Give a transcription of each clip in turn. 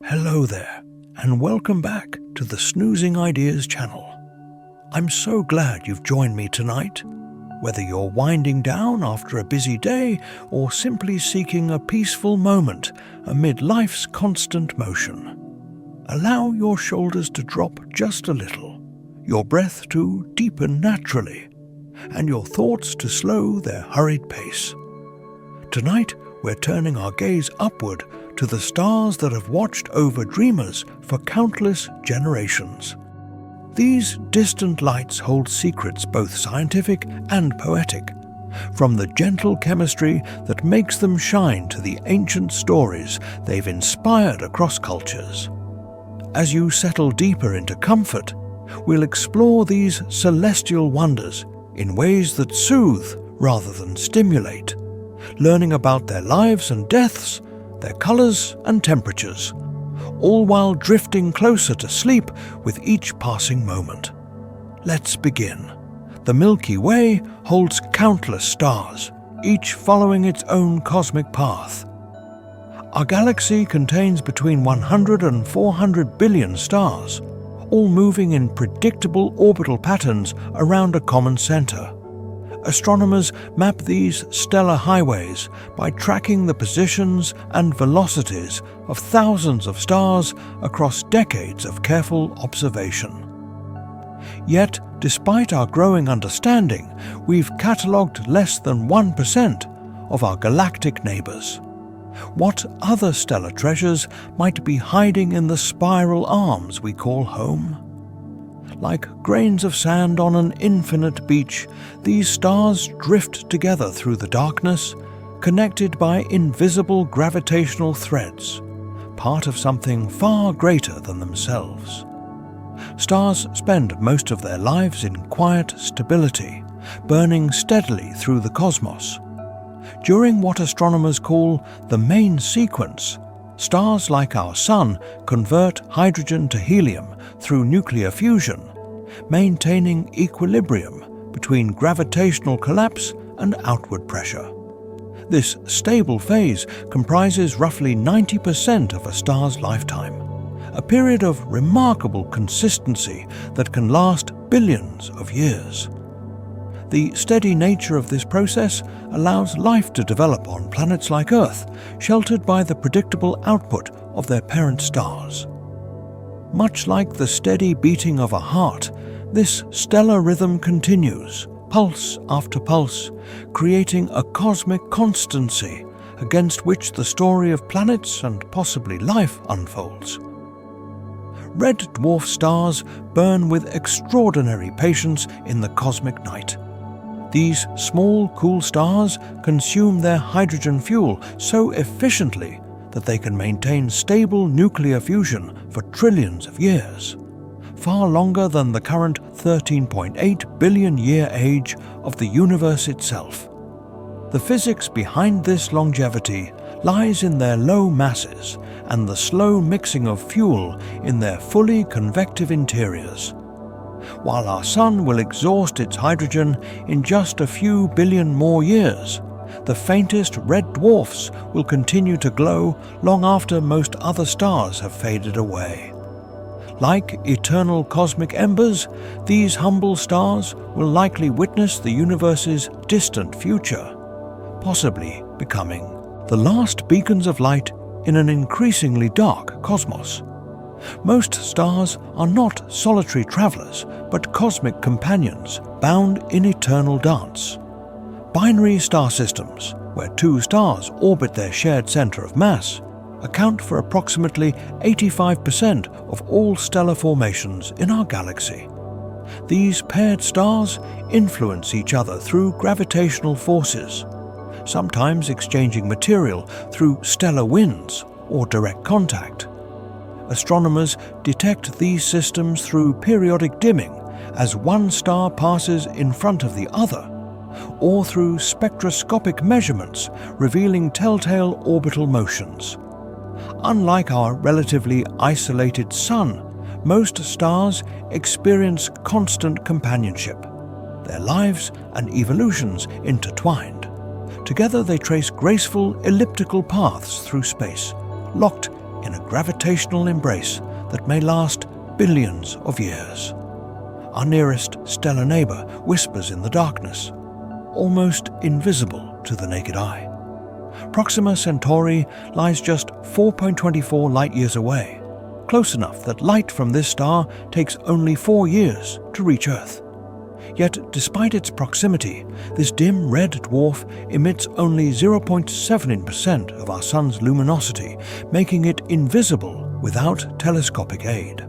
Hello there, and welcome back to the Snoozing Ideas channel. I'm so glad you've joined me tonight. Whether you're winding down after a busy day or simply seeking a peaceful moment amid life's constant motion, allow your shoulders to drop just a little, your breath to deepen naturally, and your thoughts to slow their hurried pace. Tonight, we're turning our gaze upward to the stars that have watched over dreamers for countless generations. These distant lights hold secrets both scientific and poetic, from the gentle chemistry that makes them shine to the ancient stories they've inspired across cultures. As you settle deeper into comfort, we'll explore these celestial wonders in ways that soothe rather than stimulate, learning about their lives and deaths, their colors and temperatures, all while drifting closer to sleep with each passing moment. Let's begin. The Milky Way holds countless stars, each following its own cosmic path. Our galaxy contains between 100 and 400 billion stars, all moving in predictable orbital patterns around a common center. Astronomers map these stellar highways by tracking the positions and velocities of thousands of stars across decades of careful observation. Yet, despite our growing understanding, we've catalogued less than 1% of our galactic neighbors. What other stellar treasures might be hiding in the spiral arms we call home? Like grains of sand on an infinite beach, these stars drift together through the darkness, connected by invisible gravitational threads, part of something far greater than themselves. Stars spend most of their lives in quiet stability, burning steadily through the cosmos. During what astronomers call the main sequence, stars like our Sun convert hydrogen to helium through nuclear fusion, maintaining equilibrium between gravitational collapse and outward pressure. This stable phase comprises roughly 90% of a star's lifetime, a period of remarkable consistency that can last billions of years. The steady nature of this process allows life to develop on planets like Earth, sheltered by the predictable output of their parent stars. Much like the steady beating of a heart, this stellar rhythm continues, pulse after pulse, creating a cosmic constancy against which the story of planets and possibly life unfolds. Red dwarf stars burn with extraordinary patience in the cosmic night. These small, cool stars consume their hydrogen fuel so efficiently that they can maintain stable nuclear fusion for trillions of years, far longer than the current 13.8 billion year age of the universe itself. The physics behind this longevity lies in their low masses and the slow mixing of fuel in their fully convective interiors. While our Sun will exhaust its hydrogen in just a few billion more years, the faintest red dwarfs will continue to glow long after most other stars have faded away. Like eternal cosmic embers, these humble stars will likely witness the universe's distant future, possibly becoming the last beacons of light in an increasingly dark cosmos. Most stars are not solitary travelers, but cosmic companions bound in eternal dance. Binary star systems, where two stars orbit their shared center of mass, account for approximately 85% of all stellar formations in our galaxy. These paired stars influence each other through gravitational forces, sometimes exchanging material through stellar winds or direct contact. Astronomers detect these systems through periodic dimming as one star passes in front of the other, or through spectroscopic measurements revealing telltale orbital motions. Unlike our relatively isolated Sun, most stars experience constant companionship, their lives and evolutions intertwined. Together they trace graceful elliptical paths through space, locked in a gravitational embrace that may last billions of years. Our nearest stellar neighbor whispers in the darkness, almost invisible to the naked eye. Proxima Centauri lies just 4.24 light-years away, close enough that light from this star takes only 4 years to reach Earth. Yet, despite its proximity, this dim red dwarf emits only 0.7% of our Sun's luminosity, making it invisible without telescopic aid.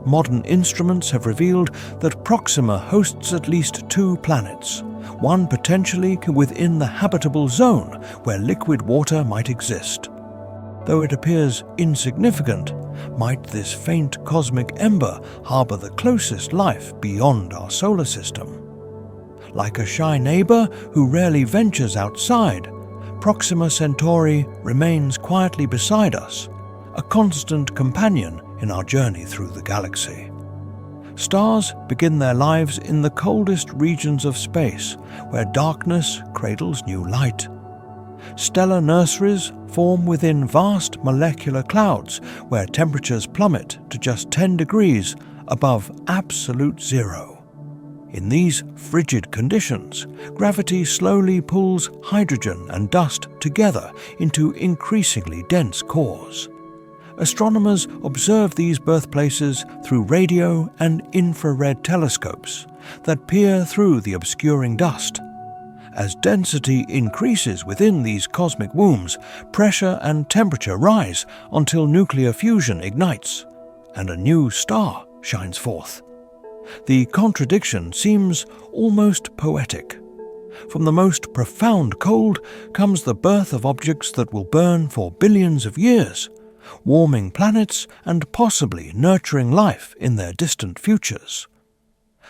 Modern instruments have revealed that Proxima hosts at least 2 planets, one potentially within the habitable zone where liquid water might exist. Though it appears insignificant, might this faint cosmic ember harbor the closest life beyond our solar system? Like a shy neighbor who rarely ventures outside, Proxima Centauri remains quietly beside us, a constant companion in our journey through the galaxy. Stars begin their lives in the coldest regions of space, where darkness cradles new light. Stellar nurseries form within vast molecular clouds, where temperatures plummet to just 10 degrees above absolute zero. In these frigid conditions, gravity slowly pulls hydrogen and dust together into increasingly dense cores. Astronomers observe these birthplaces through radio and infrared telescopes that peer through the obscuring dust. As density increases within these cosmic wombs, pressure and temperature rise until nuclear fusion ignites, and a new star shines forth. The contradiction seems almost poetic. From the most profound cold comes the birth of objects that will burn for billions of years, warming planets and possibly nurturing life in their distant futures.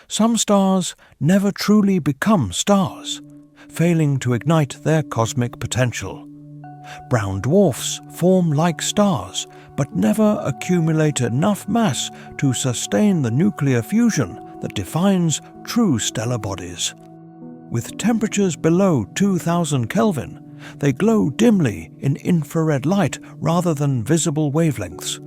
Some stars never truly become stars, failing to ignite their cosmic potential. Brown dwarfs form like stars, but never accumulate enough mass to sustain the nuclear fusion that defines true stellar bodies. With temperatures below 2000 Kelvin, they glow dimly in infrared light rather than visible wavelengths.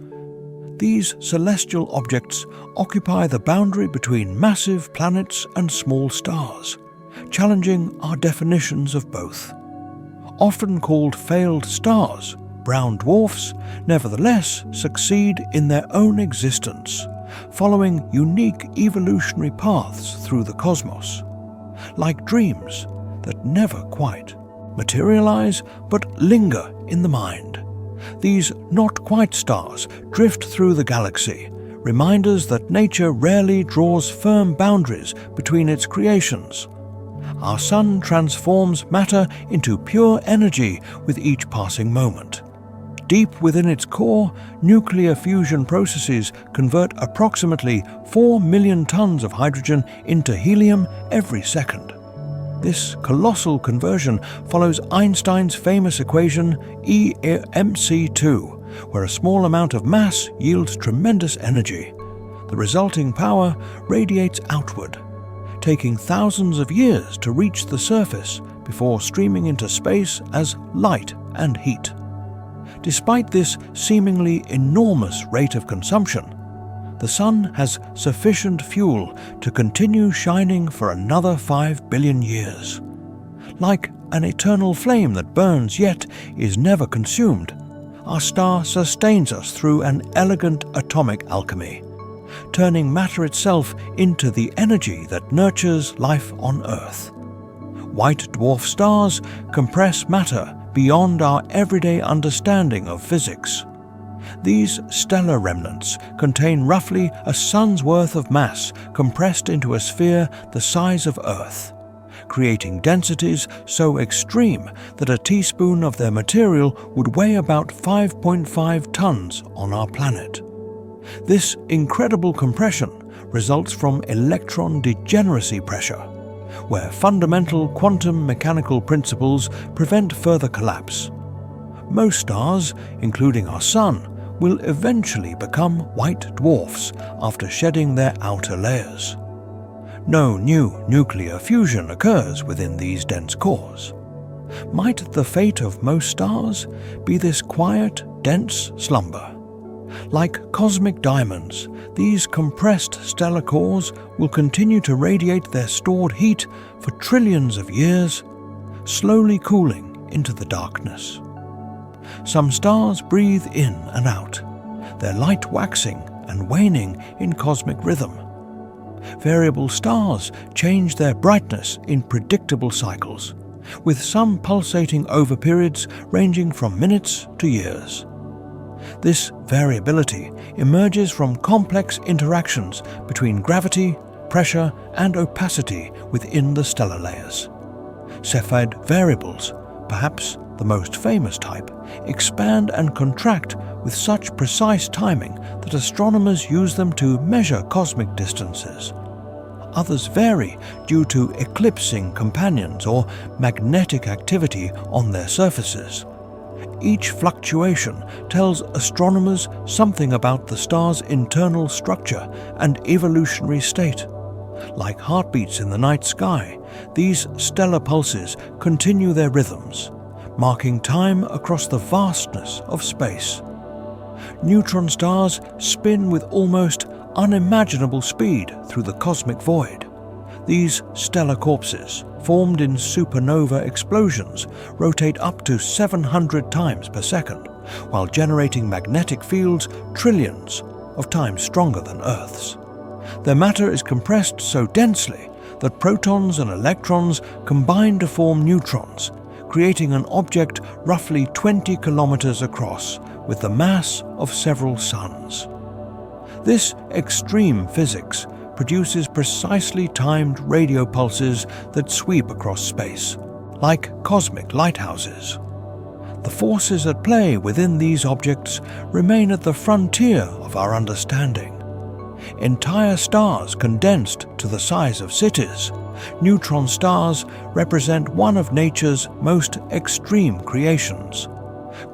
These celestial objects occupy the boundary between massive planets and small stars, challenging our definitions of both. Often called failed stars, brown dwarfs nevertheless succeed in their own existence, following unique evolutionary paths through the cosmos, like dreams that never quite materialize but linger in the mind. These not-quite stars drift through the galaxy, reminders that nature rarely draws firm boundaries between its creations. Our Sun transforms matter into pure energy with each passing moment. Deep within its core, nuclear fusion processes convert approximately 4 million tons of hydrogen into helium every second. This colossal conversion follows Einstein's famous equation E=mc2, where a small amount of mass yields tremendous energy. The resulting power radiates outward, taking thousands of years to reach the surface before streaming into space as light and heat. Despite this seemingly enormous rate of consumption, the Sun has sufficient fuel to continue shining for another 5 billion years. Like an eternal flame that burns yet is never consumed, our star sustains us through an elegant atomic alchemy, turning matter itself into the energy that nurtures life on Earth. White dwarf stars compress matter beyond our everyday understanding of physics. These stellar remnants contain roughly a sun's worth of mass compressed into a sphere the size of Earth, creating densities so extreme that a teaspoon of their material would weigh about 5.5 tons on our planet. This incredible compression results from electron degeneracy pressure, where fundamental quantum mechanical principles prevent further collapse. Most stars, including our Sun, will eventually become white dwarfs after shedding their outer layers. No new nuclear fusion occurs within these dense cores. Might the fate of most stars be this quiet, dense slumber. Like cosmic diamonds, these compressed stellar cores will continue to radiate their stored heat for trillions of years, slowly cooling into the darkness. Some stars breathe in and out, their light waxing and waning in cosmic rhythm. Variable stars change their brightness in predictable cycles, with some pulsating over periods ranging from minutes to years. This variability emerges from complex interactions between gravity, pressure, and opacity within the stellar layers. Cepheid variables, perhaps the most famous type, expand and contract with such precise timing that astronomers use them to measure cosmic distances. Others vary due to eclipsing companions or magnetic activity on their surfaces. Each fluctuation tells astronomers something about the star's internal structure and evolutionary state. Like heartbeats in the night sky, these stellar pulses continue their rhythms, marking time across the vastness of space. Neutron stars spin with almost unimaginable speed through the cosmic void. These stellar corpses, formed in supernova explosions, rotate up to 700 times per second, while generating magnetic fields trillions of times stronger than Earth's. Their matter is compressed so densely that protons and electrons combine to form neutrons, creating an object roughly 20 kilometers across, with the mass of several suns. This extreme physics produces precisely timed radio pulses that sweep across space, like cosmic lighthouses. The forces at play within these objects remain at the frontier of our understanding. Entire stars condensed to the size of cities, neutron stars represent one of nature's most extreme creations.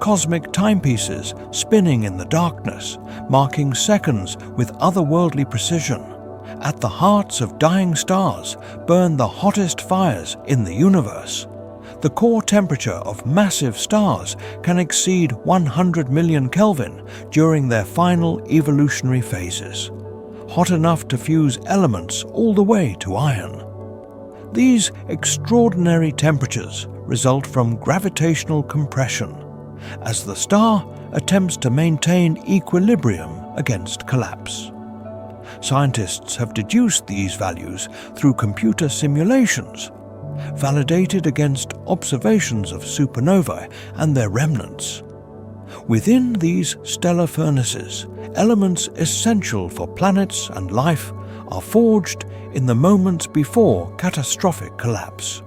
Cosmic timepieces spinning in the darkness, marking seconds with otherworldly precision. At the hearts of dying stars burn the hottest fires in the universe. The core temperature of massive stars can exceed 100 million Kelvin during their final evolutionary phases, hot enough to fuse elements all the way to iron. These extraordinary temperatures result from gravitational compression, as the star attempts to maintain equilibrium against collapse. Scientists have deduced these values through computer simulations, validated against observations of supernovae and their remnants. Within these stellar furnaces, elements essential for planets and life are forged in the moments before catastrophic collapse.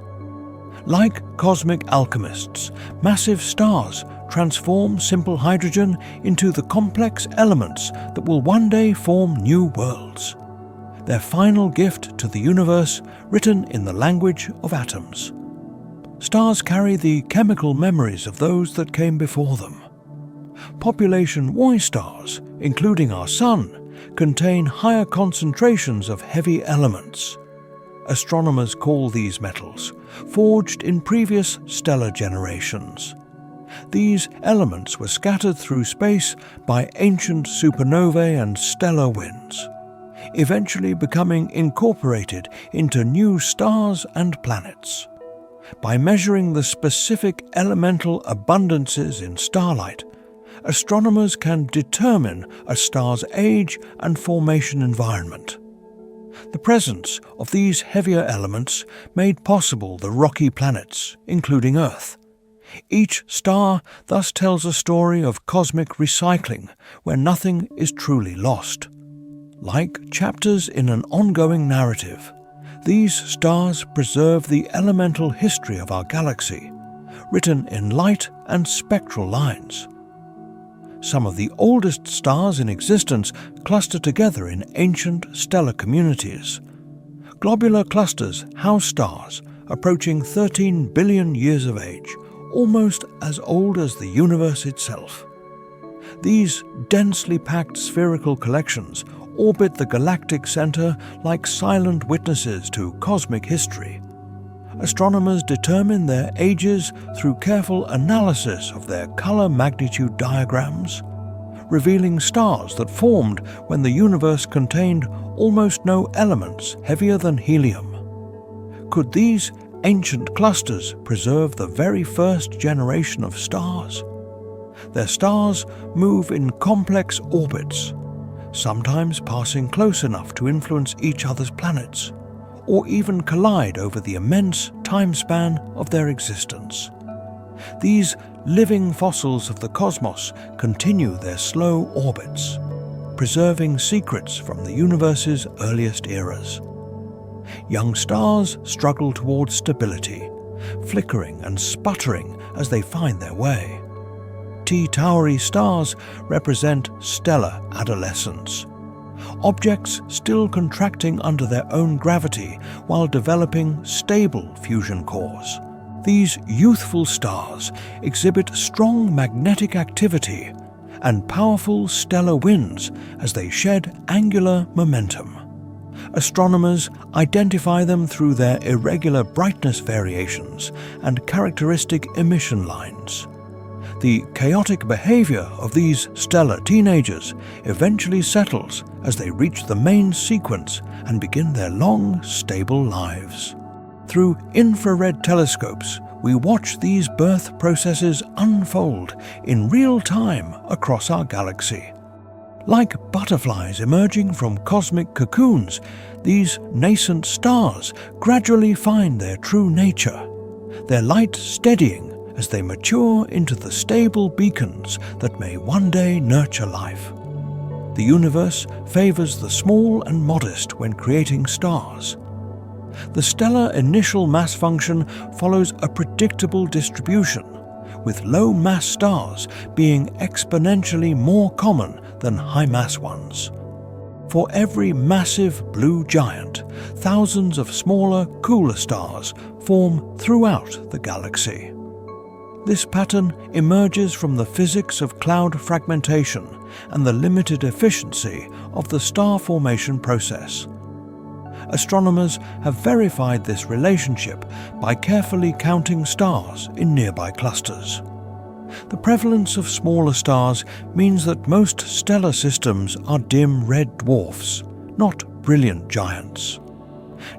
Like cosmic alchemists, massive stars transform simple hydrogen into the complex elements that will one day form new worlds. Their final gift to the universe, written in the language of atoms. Stars carry the chemical memories of those that came before them. Population Y stars, including our Sun, contain higher concentrations of heavy elements. Astronomers call these metals, forged in previous stellar generations. These elements were scattered through space by ancient supernovae and stellar winds, eventually becoming incorporated into new stars and planets. By measuring the specific elemental abundances in starlight, astronomers can determine a star's age and formation environment. The presence of these heavier elements made possible the rocky planets, including Earth. Each star thus tells a story of cosmic recycling where nothing is truly lost. Like chapters in an ongoing narrative, these stars preserve the elemental history of our galaxy, written in light and spectral lines. Some of the oldest stars in existence cluster together in ancient stellar communities. Globular clusters house stars approaching 13 billion years of age, almost as old as the universe itself. These densely packed spherical collections orbit the galactic center like silent witnesses to cosmic history. Astronomers determine their ages through careful analysis of their color magnitude diagrams, revealing stars that formed when the universe contained almost no elements heavier than helium. Could these ancient clusters preserve the very first generation of stars? Their stars move in complex orbits, sometimes passing close enough to influence each other's planets, or even collide over the immense time span of their existence. These living fossils of the cosmos continue their slow orbits, preserving secrets from the universe's earliest eras. Young stars struggle towards stability, flickering and sputtering as they find their way. T-Tauri stars represent stellar adolescence, objects still contracting under their own gravity while developing stable fusion cores. These youthful stars exhibit strong magnetic activity and powerful stellar winds as they shed angular momentum. Astronomers identify them through their irregular brightness variations and characteristic emission lines. The chaotic behavior of these stellar teenagers eventually settles as they reach the main sequence and begin their long, stable lives. Through infrared telescopes, we watch these birth processes unfold in real time across our galaxy. Like butterflies emerging from cosmic cocoons, these nascent stars gradually find their true nature, their light steadying as they mature into the stable beacons that may one day nurture life. The universe favors the small and modest when creating stars. The stellar initial mass function follows a predictable distribution, with low-mass stars being exponentially more common than high-mass ones. For every massive blue giant, thousands of smaller, cooler stars form throughout the galaxy. This pattern emerges from the physics of cloud fragmentation and the limited efficiency of the star formation process. Astronomers have verified this relationship by carefully counting stars in nearby clusters. The prevalence of smaller stars means that most stellar systems are dim red dwarfs, not brilliant giants.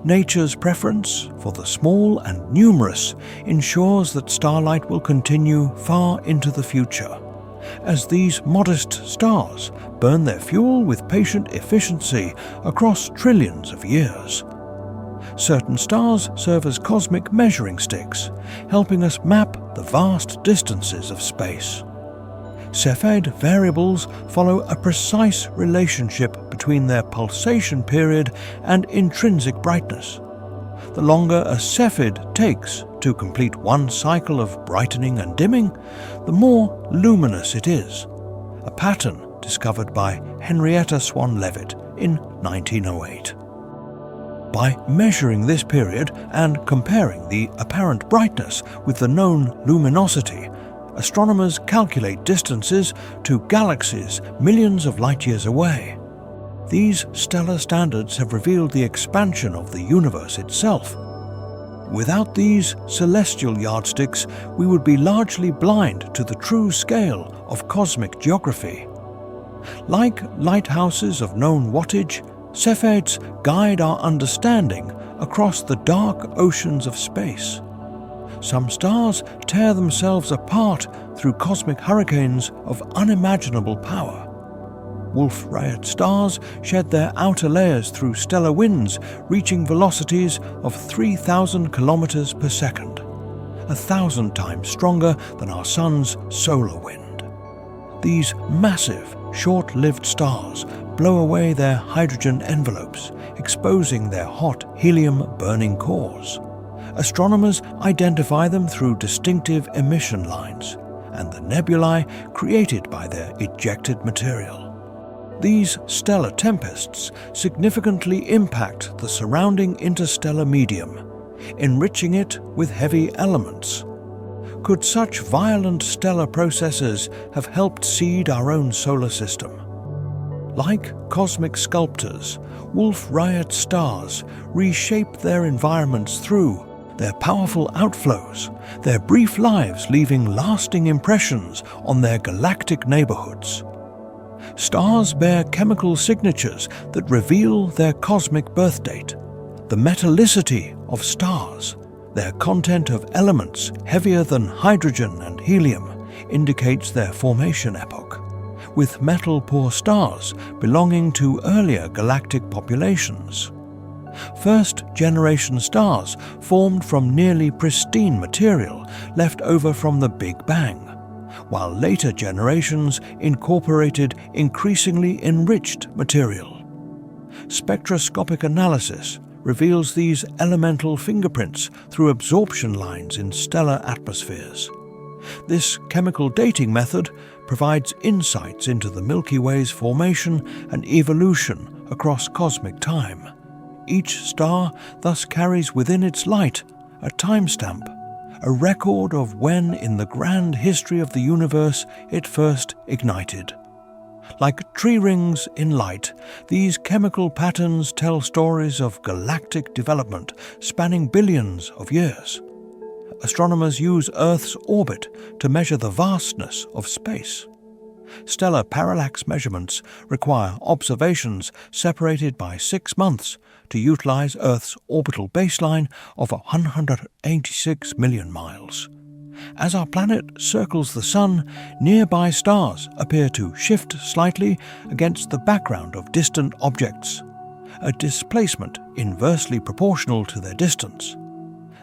Nature's preference for the small and numerous ensures that starlight will continue far into the future, as these modest stars burn their fuel with patient efficiency across trillions of years. Certain stars serve as cosmic measuring sticks, helping us map the vast distances of space. Cepheid variables follow a precise relationship between their pulsation period and intrinsic brightness. The longer a cepheid takes to complete one cycle of brightening and dimming, the more luminous it is, a pattern discovered by Henrietta Swan Leavitt in 1908. By measuring this period and comparing the apparent brightness with the known luminosity, astronomers calculate distances to galaxies millions of light-years away. These stellar standards have revealed the expansion of the universe itself. Without these celestial yardsticks, we would be largely blind to the true scale of cosmic geography. Like lighthouses of known wattage, Cepheids guide our understanding across the dark oceans of space. Some stars tear themselves apart through cosmic hurricanes of unimaginable power. Wolf-Rayet stars shed their outer layers through stellar winds reaching velocities of 3,000 kilometers per second, 1,000 times stronger than our Sun's solar wind. These massive, short-lived stars blow away their hydrogen envelopes, exposing their hot helium-burning cores. Astronomers identify them through distinctive emission lines and the nebulae created by their ejected material. These stellar tempests significantly impact the surrounding interstellar medium, enriching it with heavy elements. Could such violent stellar processes have helped seed our own solar system? Like cosmic sculptors, Wolf-Rayet stars reshape their environments through their powerful outflows, their brief lives leaving lasting impressions on their galactic neighborhoods. Stars bear chemical signatures that reveal their cosmic birth date. The metallicity of stars, their content of elements heavier than hydrogen and helium, indicates their formation epoch, with metal-poor stars belonging to earlier galactic populations. First-generation stars formed from nearly pristine material left over from the Big Bang, while later generations incorporated increasingly enriched material. Spectroscopic analysis reveals these elemental fingerprints through absorption lines in stellar atmospheres. This chemical dating method provides insights into the Milky Way's formation and evolution across cosmic time. Each star thus carries within its light a timestamp, a record of when in the grand history of the universe it first ignited. Like tree rings in light, these chemical patterns tell stories of galactic development spanning billions of years. Astronomers use Earth's orbit to measure the vastness of space. Stellar parallax measurements require observations separated by 6 months to utilize Earth's orbital baseline of 186 million miles. As our planet circles the Sun, nearby stars appear to shift slightly against the background of distant objects, a displacement inversely proportional to their distance.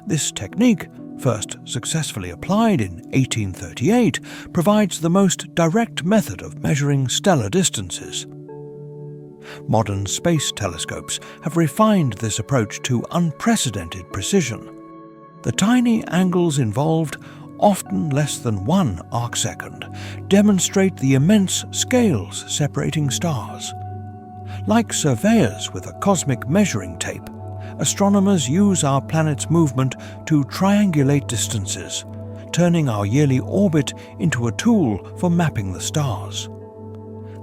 This technique, first successfully applied in 1838, provides the most direct method of measuring stellar distances. Modern space telescopes have refined this approach to unprecedented precision. The tiny angles involved, often less than 1 arcsecond, demonstrate the immense scales separating stars. Like surveyors with a cosmic measuring tape, astronomers use our planet's movement to triangulate distances, turning our yearly orbit into a tool for mapping the stars.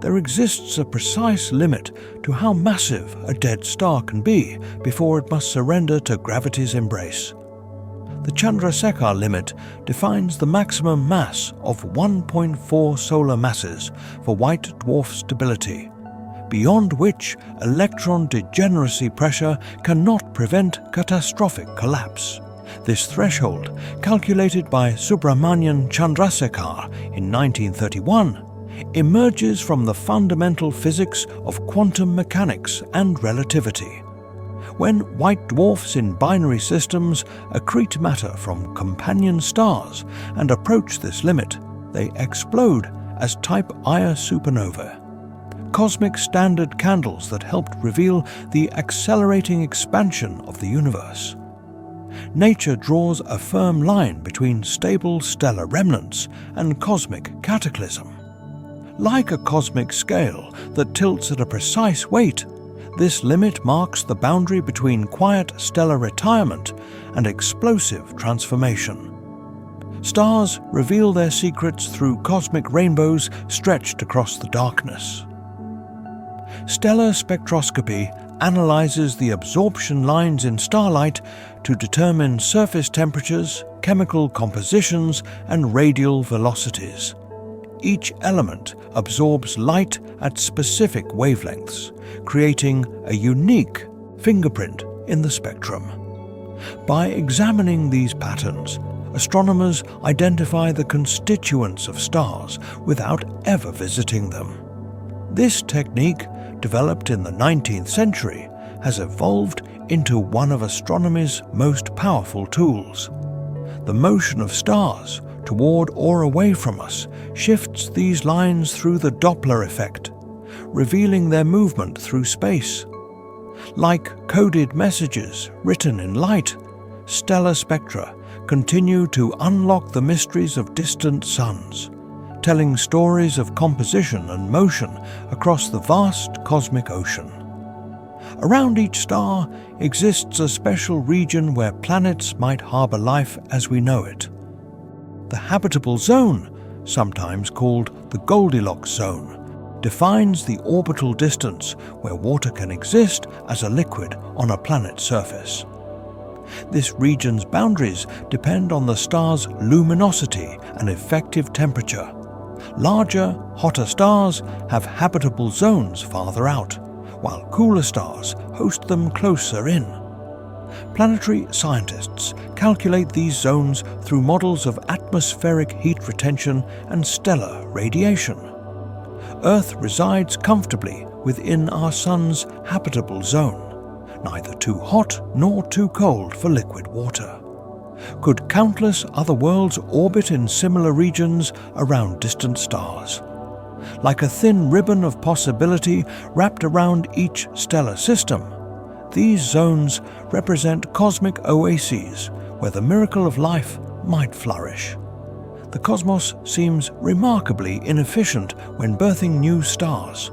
There exists a precise limit to how massive a dead star can be before it must surrender to gravity's embrace. The Chandrasekhar limit defines the maximum mass of 1.4 solar masses for white dwarf stability, beyond which electron degeneracy pressure cannot prevent catastrophic collapse. This threshold, calculated by Subramanian Chandrasekhar in 1931, emerges from the fundamental physics of quantum mechanics and relativity. When white dwarfs in binary systems accrete matter from companion stars and approach this limit, they explode as type Ia supernovae, cosmic standard candles that helped reveal the accelerating expansion of the universe. Nature draws a firm line between stable stellar remnants and cosmic cataclysm. Like a cosmic scale that tilts at a precise weight, this limit marks the boundary between quiet stellar retirement and explosive transformation. Stars reveal their secrets through cosmic rainbows stretched across the darkness. Stellar spectroscopy analyzes the absorption lines in starlight to determine surface temperatures, chemical compositions, and radial velocities. Each element absorbs light at specific wavelengths, creating a unique fingerprint in the spectrum. By examining these patterns, astronomers identify the constituents of stars without ever visiting them. This technique, developed in the 19th century, has evolved into one of astronomy's most powerful tools. The motion of stars toward or away from us shifts these lines through the Doppler effect, revealing their movement through space. Like coded messages written in light, stellar spectra continue to unlock the mysteries of distant suns, telling stories of composition and motion across the vast cosmic ocean. Around each star exists a special region where planets might harbor life as we know it. The habitable zone, sometimes called the Goldilocks zone, defines the orbital distance where water can exist as a liquid on a planet's surface. This region's boundaries depend on the star's luminosity and effective temperature. Larger, hotter stars have habitable zones farther out, while cooler stars host them closer in. Planetary scientists calculate these zones through models of atmospheric heat retention and stellar radiation. Earth resides comfortably within our Sun's habitable zone, neither too hot nor too cold for liquid water. Could countless other worlds orbit in similar regions around distant stars? Like a thin ribbon of possibility wrapped around each stellar system, these zones represent cosmic oases where the miracle of life might flourish. The cosmos seems remarkably inefficient when birthing new stars.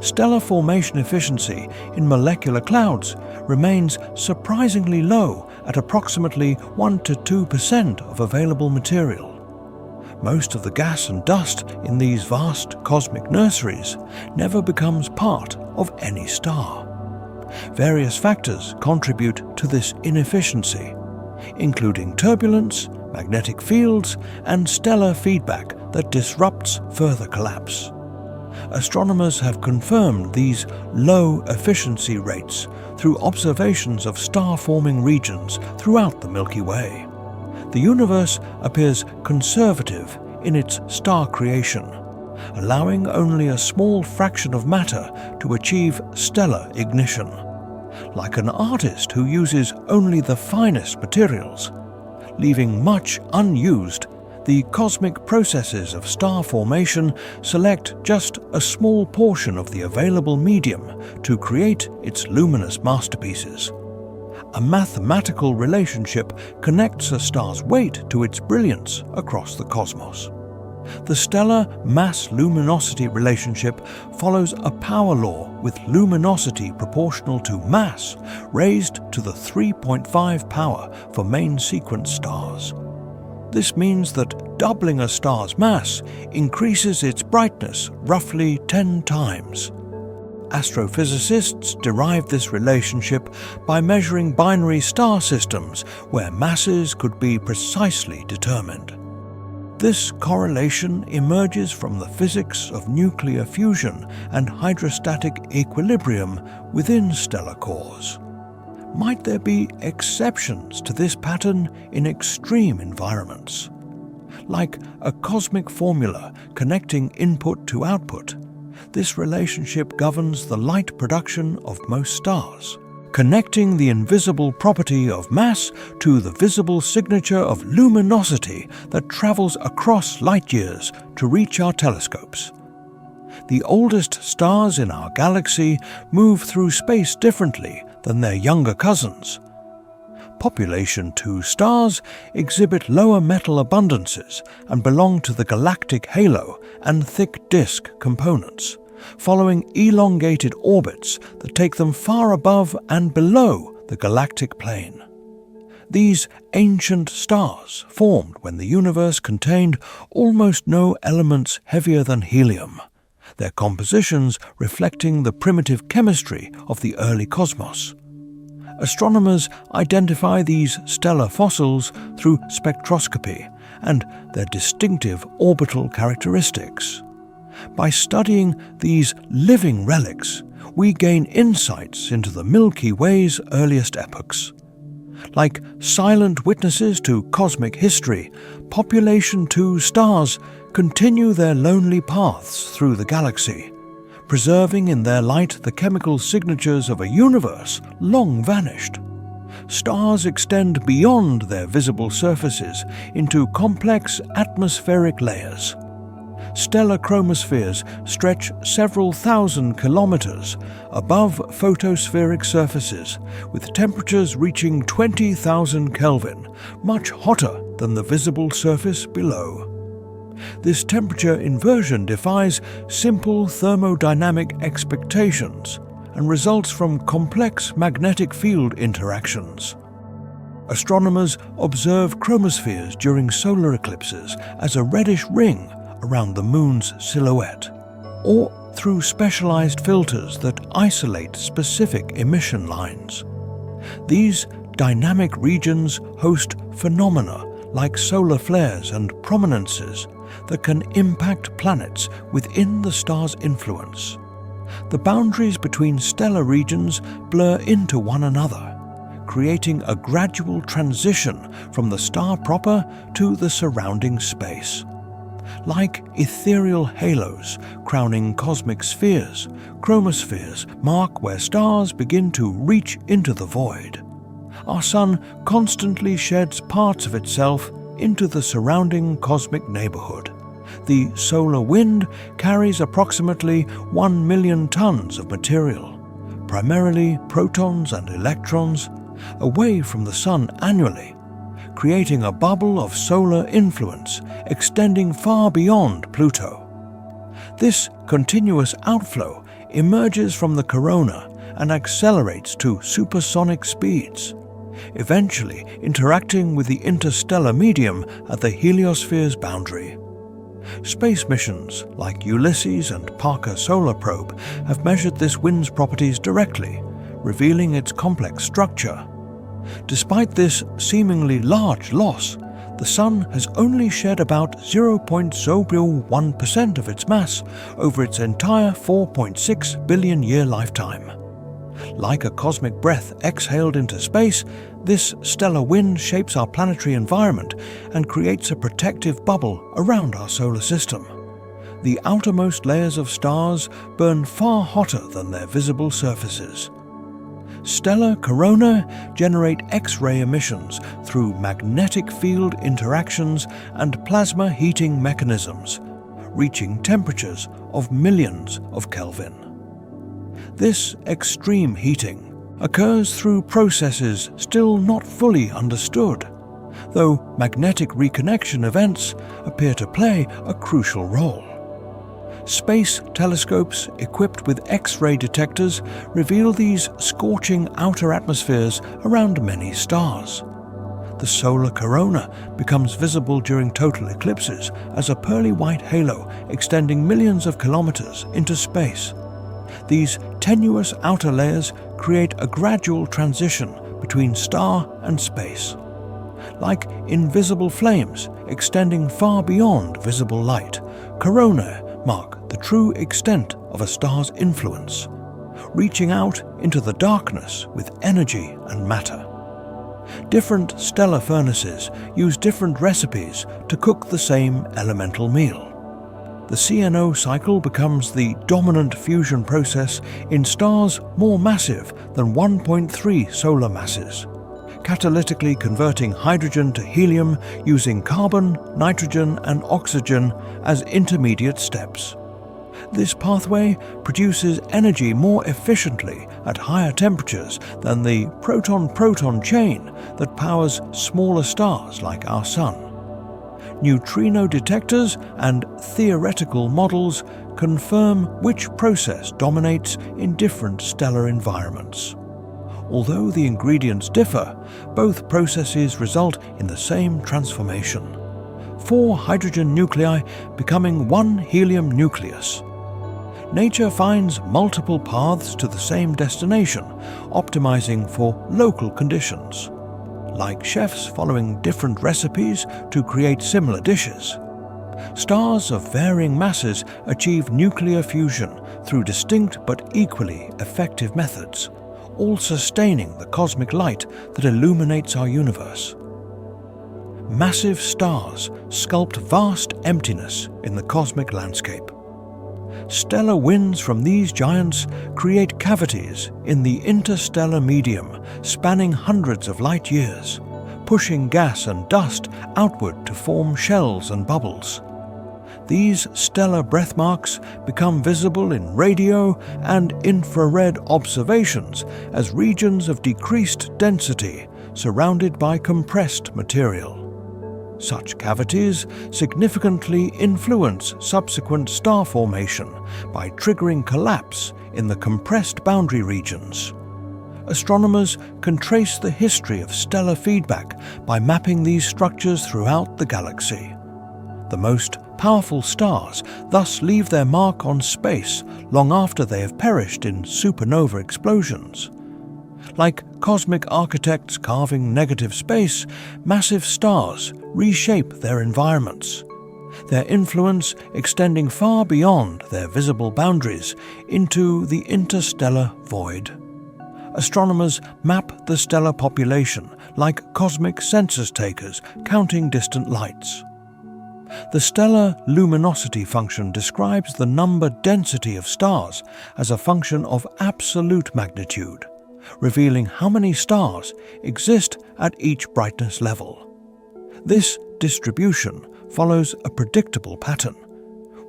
Stellar formation efficiency in molecular clouds remains surprisingly low at approximately 1 to 2% of available material. Most of the gas and dust in these vast cosmic nurseries never becomes part of any star. Various factors contribute to this inefficiency, including turbulence, magnetic fields, and stellar feedback that disrupts further collapse. Astronomers have confirmed these low efficiency rates through observations of star-forming regions throughout the Milky Way. The universe appears conservative in its star creation, allowing only a small fraction of matter to achieve stellar ignition. Like an artist who uses only the finest materials, leaving much unused, the cosmic processes of star formation select just a small portion of the available medium to create its luminous masterpieces. A mathematical relationship connects a star's weight to its brilliance across the cosmos. The stellar mass-luminosity relationship follows a power law with luminosity proportional to mass raised to the 3.5 power for main sequence stars. This means that doubling a star's mass increases its brightness roughly 10 times. Astrophysicists derive this relationship by measuring binary star systems where masses could be precisely determined. This correlation emerges from the physics of nuclear fusion and hydrostatic equilibrium within stellar cores. Might there be exceptions to this pattern in extreme environments? Like a cosmic formula connecting input to output, this relationship governs the light production of most stars, connecting the invisible property of mass to the visible signature of luminosity that travels across light years to reach our telescopes. The oldest stars in our galaxy move through space differently than their younger cousins. Population II stars exhibit lower metal abundances and belong to the galactic halo and thick disk components, following elongated orbits that take them far above and below the galactic plane. These ancient stars formed when the universe contained almost no elements heavier than helium, their compositions reflecting the primitive chemistry of the early cosmos. Astronomers identify these stellar fossils through spectroscopy and their distinctive orbital characteristics. By studying these living relics, we gain insights into the Milky Way's earliest epochs. Like silent witnesses to cosmic history, Population II stars continue their lonely paths through the galaxy, preserving in their light the chemical signatures of a universe long vanished. Stars extend beyond their visible surfaces into complex atmospheric layers. Stellar chromospheres stretch several thousand kilometers above photospheric surfaces, with temperatures reaching 20,000 Kelvin, much hotter than the visible surface below. This temperature inversion defies simple thermodynamic expectations and results from complex magnetic field interactions. Astronomers observe chromospheres during solar eclipses as a reddish ring around the Moon's silhouette, or through specialized filters that isolate specific emission lines. These dynamic regions host phenomena like solar flares and prominences that can impact planets within the star's influence. The boundaries between stellar regions blur into one another, creating a gradual transition from the star proper to the surrounding space. Like ethereal halos crowning cosmic spheres, chromospheres mark where stars begin to reach into the void. Our Sun constantly sheds parts of itself into the surrounding cosmic neighborhood. The solar wind carries approximately 1 million tons of material, primarily protons and electrons, away from the Sun annually, creating a bubble of solar influence extending far beyond Pluto. This continuous outflow emerges from the corona and accelerates to supersonic speeds, eventually interacting with the interstellar medium at the heliosphere's boundary. Space missions like Ulysses and Parker Solar Probe have measured this wind's properties directly, revealing its complex structure. Despite this seemingly large loss, the Sun has only shed about 0.001% of its mass over its entire 4.6 billion year lifetime. Like a cosmic breath exhaled into space, this stellar wind shapes our planetary environment and creates a protective bubble around our solar system. The outermost layers of stars burn far hotter than their visible surfaces. Stellar corona generate X-ray emissions through magnetic field interactions and plasma heating mechanisms, reaching temperatures of millions of Kelvin. This extreme heating occurs through processes still not fully understood, though magnetic reconnection events appear to play a crucial role. Space telescopes equipped with X-ray detectors reveal these scorching outer atmospheres around many stars. The solar corona becomes visible during total eclipses as a pearly white halo extending millions of kilometers into space. These tenuous outer layers create a gradual transition between star and space. Like invisible flames extending far beyond visible light, corona mark the true extent of a star's influence, reaching out into the darkness with energy and matter. Different stellar furnaces use different recipes to cook the same elemental meal. The CNO cycle becomes the dominant fusion process in stars more massive than 1.3 solar masses, catalytically converting hydrogen to helium using carbon, nitrogen, and oxygen as intermediate steps. This pathway produces energy more efficiently at higher temperatures than the proton-proton chain that powers smaller stars like our Sun. Neutrino detectors and theoretical models confirm which process dominates in different stellar environments. Although the ingredients differ, both processes result in the same transformation: 4 hydrogen nuclei becoming 1 helium nucleus. Nature finds multiple paths to the same destination, optimizing for local conditions. Like chefs following different recipes to create similar dishes, stars of varying masses achieve nuclear fusion through distinct but equally effective methods, all sustaining the cosmic light that illuminates our universe. Massive stars sculpt vast emptiness in the cosmic landscape. Stellar winds from these giants create cavities in the interstellar medium spanning hundreds of light years, pushing gas and dust outward to form shells and bubbles. These stellar breathmarks become visible in radio and infrared observations as regions of decreased density surrounded by compressed material. Such cavities significantly influence subsequent star formation by triggering collapse in the compressed boundary regions. Astronomers can trace the history of stellar feedback by mapping these structures throughout the galaxy. The most powerful stars thus leave their mark on space long after they have perished in supernova explosions. Like cosmic architects carving negative space, massive stars reshape their environments, their influence extending far beyond their visible boundaries into the interstellar void. Astronomers map the stellar population like cosmic census takers counting distant lights. The stellar luminosity function describes the number density of stars as a function of absolute magnitude, revealing how many stars exist at each brightness level. This distribution follows a predictable pattern,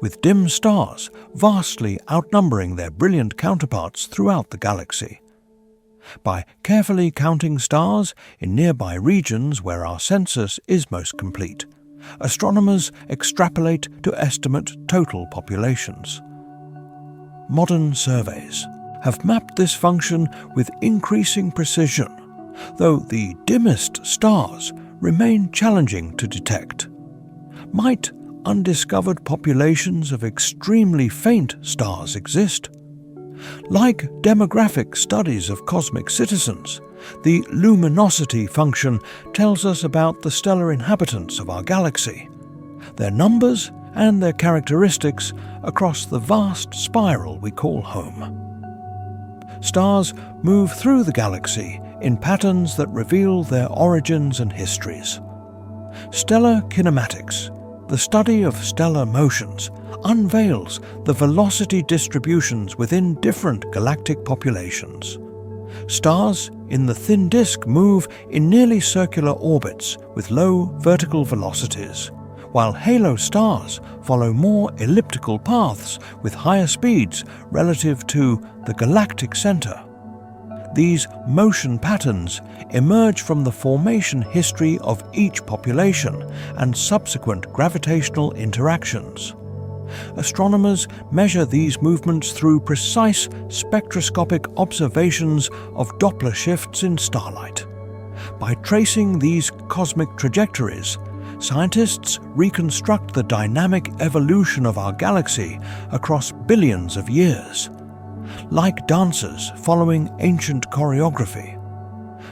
with dim stars vastly outnumbering their brilliant counterparts throughout the galaxy. By carefully counting stars in nearby regions where our census is most complete, astronomers extrapolate to estimate total populations. Modern surveys have mapped this function with increasing precision, though the dimmest stars remain challenging to detect. Might undiscovered populations of extremely faint stars exist? Like demographic studies of cosmic citizens, the luminosity function tells us about the stellar inhabitants of our galaxy, their numbers and their characteristics across the vast spiral we call home. Stars move through the galaxy in patterns that reveal their origins and histories. Stellar kinematics, the study of stellar motions, unveils the velocity distributions within different galactic populations. Stars in the thin disk move in nearly circular orbits with low vertical velocities, while halo stars follow more elliptical paths with higher speeds relative to the galactic center. These motion patterns emerge from the formation history of each population and subsequent gravitational interactions. Astronomers measure these movements through precise spectroscopic observations of Doppler shifts in starlight. By tracing these cosmic trajectories, scientists reconstruct the dynamic evolution of our galaxy across billions of years. Like dancers following ancient choreography,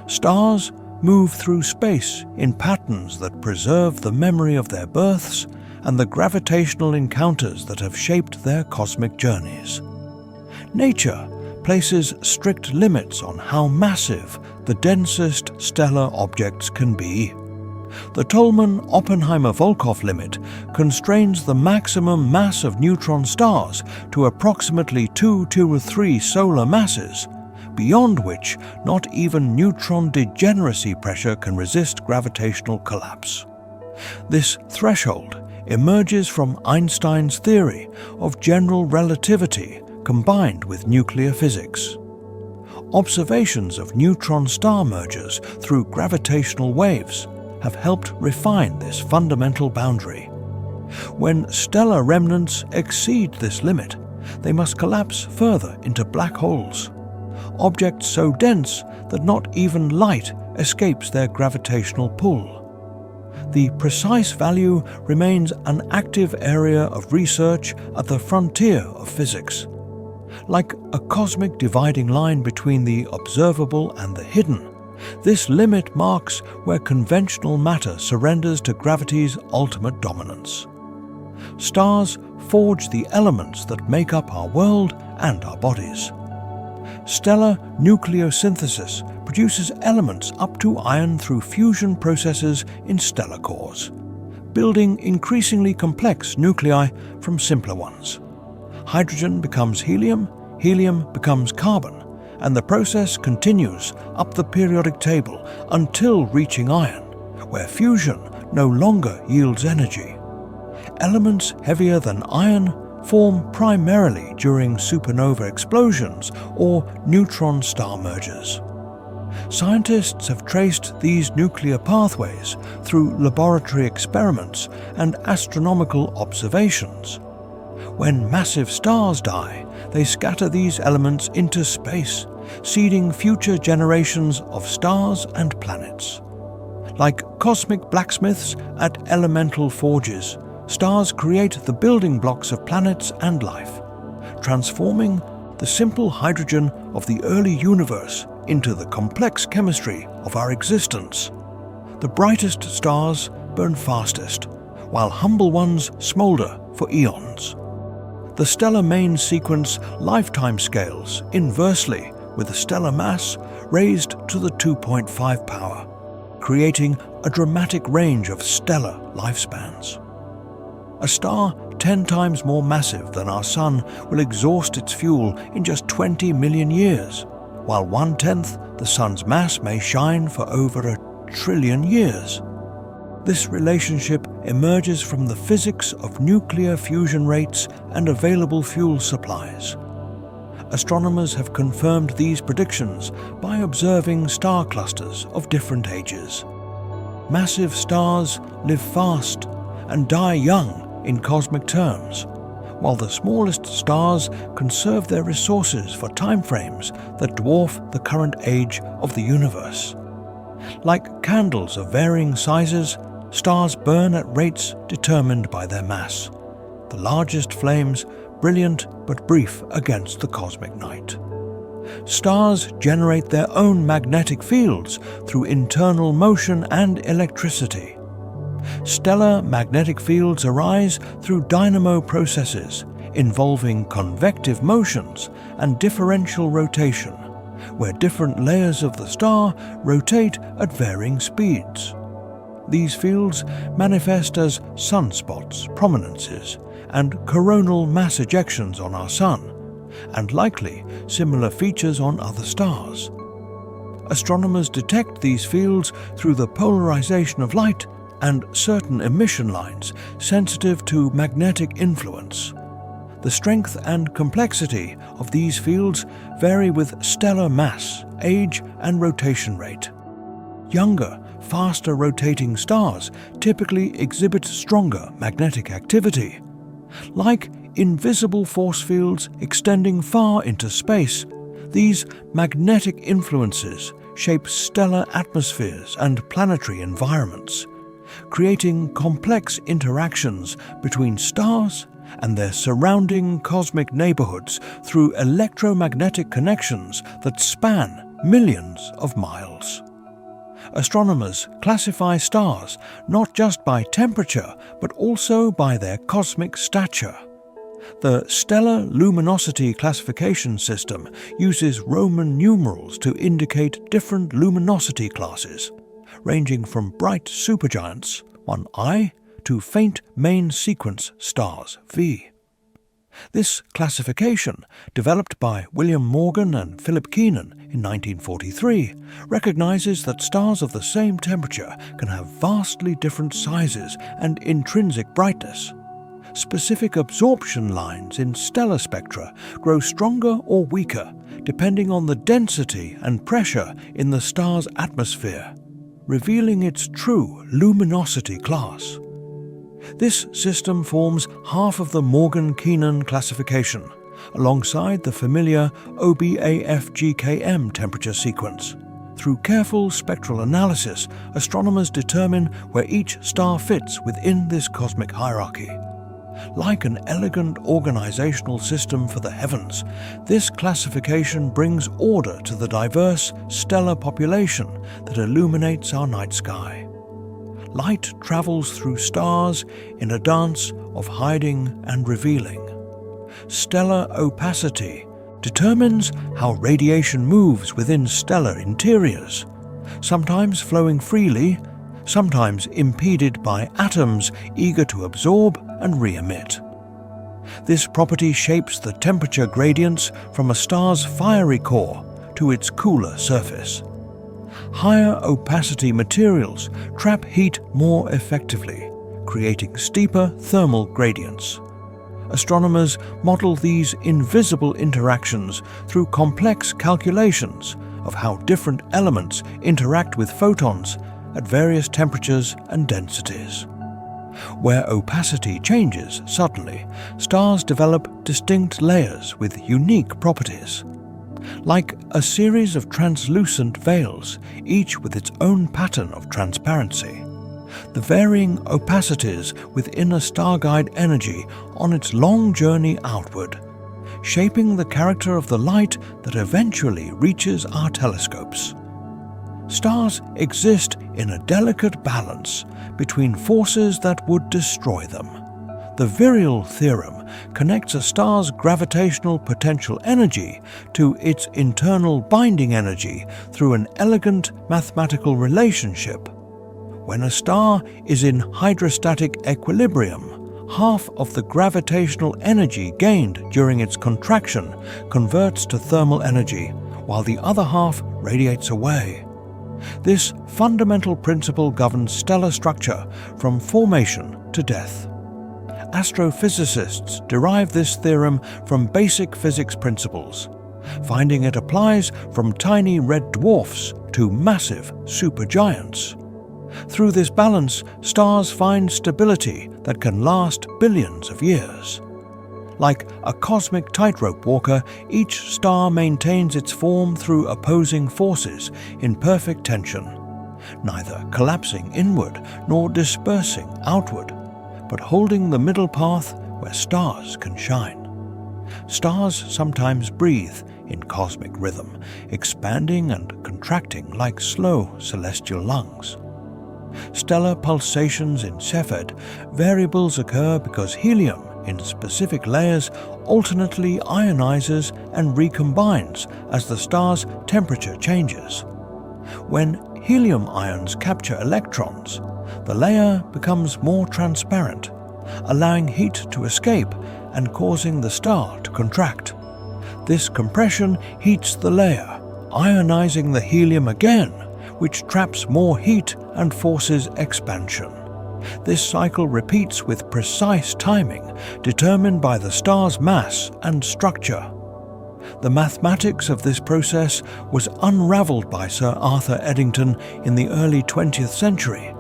stars move through space in patterns that preserve the memory of their births and the gravitational encounters that have shaped their cosmic journeys. Nature places strict limits on how massive the densest stellar objects can be. The Tolman-Oppenheimer-Volkoff limit constrains the maximum mass of neutron stars to approximately 2 to 3 solar masses, beyond which not even neutron degeneracy pressure can resist gravitational collapse. This threshold emerges from Einstein's theory of general relativity combined with nuclear physics. Observations of neutron star mergers through gravitational waves have helped refine this fundamental boundary. When stellar remnants exceed this limit, they must collapse further into black holes, objects so dense that not even light escapes their gravitational pull. The precise value remains an active area of research at the frontier of physics. Like a cosmic dividing line between the observable and the hidden, this limit marks where conventional matter surrenders to gravity's ultimate dominance. Stars forge the elements that make up our world and our bodies. Stellar nucleosynthesis produces elements up to iron through fusion processes in stellar cores, building increasingly complex nuclei from simpler ones. Hydrogen becomes helium, helium becomes carbon, and the process continues up the periodic table until reaching iron, where fusion no longer yields energy. Elements heavier than iron form primarily during supernova explosions or neutron star mergers. Scientists have traced these nuclear pathways through laboratory experiments and astronomical observations. When massive stars die, they scatter these elements into space, seeding future generations of stars and planets. Like cosmic blacksmiths at elemental forges, stars create the building blocks of planets and life, transforming the simple hydrogen of the early universe into the complex chemistry of our existence. The brightest stars burn fastest, while humble ones smolder for eons. The stellar main sequence lifetime scales inversely, with the stellar mass raised to the 2.5 power, creating a dramatic range of stellar lifespans. A star 10 times more massive than our Sun will exhaust its fuel in just 20 million years, while 1/10 the Sun's mass may shine for over 1 trillion years. This relationship emerges from the physics of nuclear fusion rates and available fuel supplies. Astronomers have confirmed these predictions by observing star clusters of different ages. Massive stars live fast and die young in cosmic terms, while the smallest stars conserve their resources for timeframes that dwarf the current age of the universe. Like candles of varying sizes, stars burn at rates determined by their mass, the largest flames brilliant but brief against the cosmic night. Stars generate their own magnetic fields through internal motion and electricity. Stellar magnetic fields arise through dynamo processes involving convective motions and differential rotation, where different layers of the star rotate at varying speeds. These fields manifest as sunspots, prominences, and coronal mass ejections on our Sun, and likely similar features on other stars. Astronomers detect these fields through the polarization of light and certain emission lines sensitive to magnetic influence. The strength and complexity of these fields vary with stellar mass, age, and rotation rate. Younger, faster rotating stars typically exhibit stronger magnetic activity. Like invisible force fields extending far into space, these magnetic influences shape stellar atmospheres and planetary environments, creating complex interactions between stars and their surrounding cosmic neighborhoods through electromagnetic connections that span millions of miles. Astronomers classify stars not just by temperature, but also by their cosmic stature. The Stellar Luminosity Classification System uses Roman numerals to indicate different luminosity classes, ranging from bright supergiants, 1I, to faint main sequence stars, V. This classification, developed by William Morgan and Philip Keenan in 1943, recognizes that stars of the same temperature can have vastly different sizes and intrinsic brightness. Specific absorption lines in stellar spectra grow stronger or weaker depending on the density and pressure in the star's atmosphere, revealing its true luminosity class. This system forms half of the Morgan-Keenan classification, alongside the familiar OBAF-GKM temperature sequence. Through careful spectral analysis, astronomers determine where each star fits within this cosmic hierarchy. Like an elegant organizational system for the heavens, this classification brings order to the diverse stellar population that illuminates our night sky. Light travels through stars in a dance of hiding and revealing. Stellar opacity determines how radiation moves within stellar interiors, sometimes flowing freely, sometimes impeded by atoms eager to absorb and re-emit. This property shapes the temperature gradients from a star's fiery core to its cooler surface. Higher opacity materials trap heat more effectively, creating steeper thermal gradients. Astronomers model these invisible interactions through complex calculations of how different elements interact with photons at various temperatures and densities. Where opacity changes suddenly, stars develop distinct layers with unique properties. Like a series of translucent veils, each with its own pattern of transparency. The varying opacities within a star guide energy on its long journey outward shaping the character of the light that eventually reaches our telescopes. Stars exist in a delicate balance between forces that would destroy them. The virial theorem connects a star's gravitational potential energy to its internal binding energy through an elegant mathematical relationship. When a star is in hydrostatic equilibrium, half of the gravitational energy gained during its contraction converts to thermal energy, while the other half radiates away. This fundamental principle governs stellar structure from formation to death. Astrophysicists derive this theorem from basic physics principles, finding it applies from tiny red dwarfs to massive supergiants. Through this balance, stars find stability that can last billions of years. Like a cosmic tightrope walker, each star maintains its form through opposing forces in perfect tension, neither collapsing inward nor dispersing outward, but holding the middle path where stars can shine. Stars sometimes breathe in cosmic rhythm, expanding and contracting like slow celestial lungs. Stellar pulsations in Cepheid, variables occur because helium in specific layers alternately ionizes and recombines as the star's temperature changes. When helium ions capture electrons, the layer becomes more transparent, allowing heat to escape and causing the star to contract. This compression heats the layer, ionizing the helium again, which traps more heat and forces expansion. This cycle repeats with precise timing, determined by the star's mass and structure. The mathematics of this process was unraveled by Sir Arthur Eddington in the early 20th century.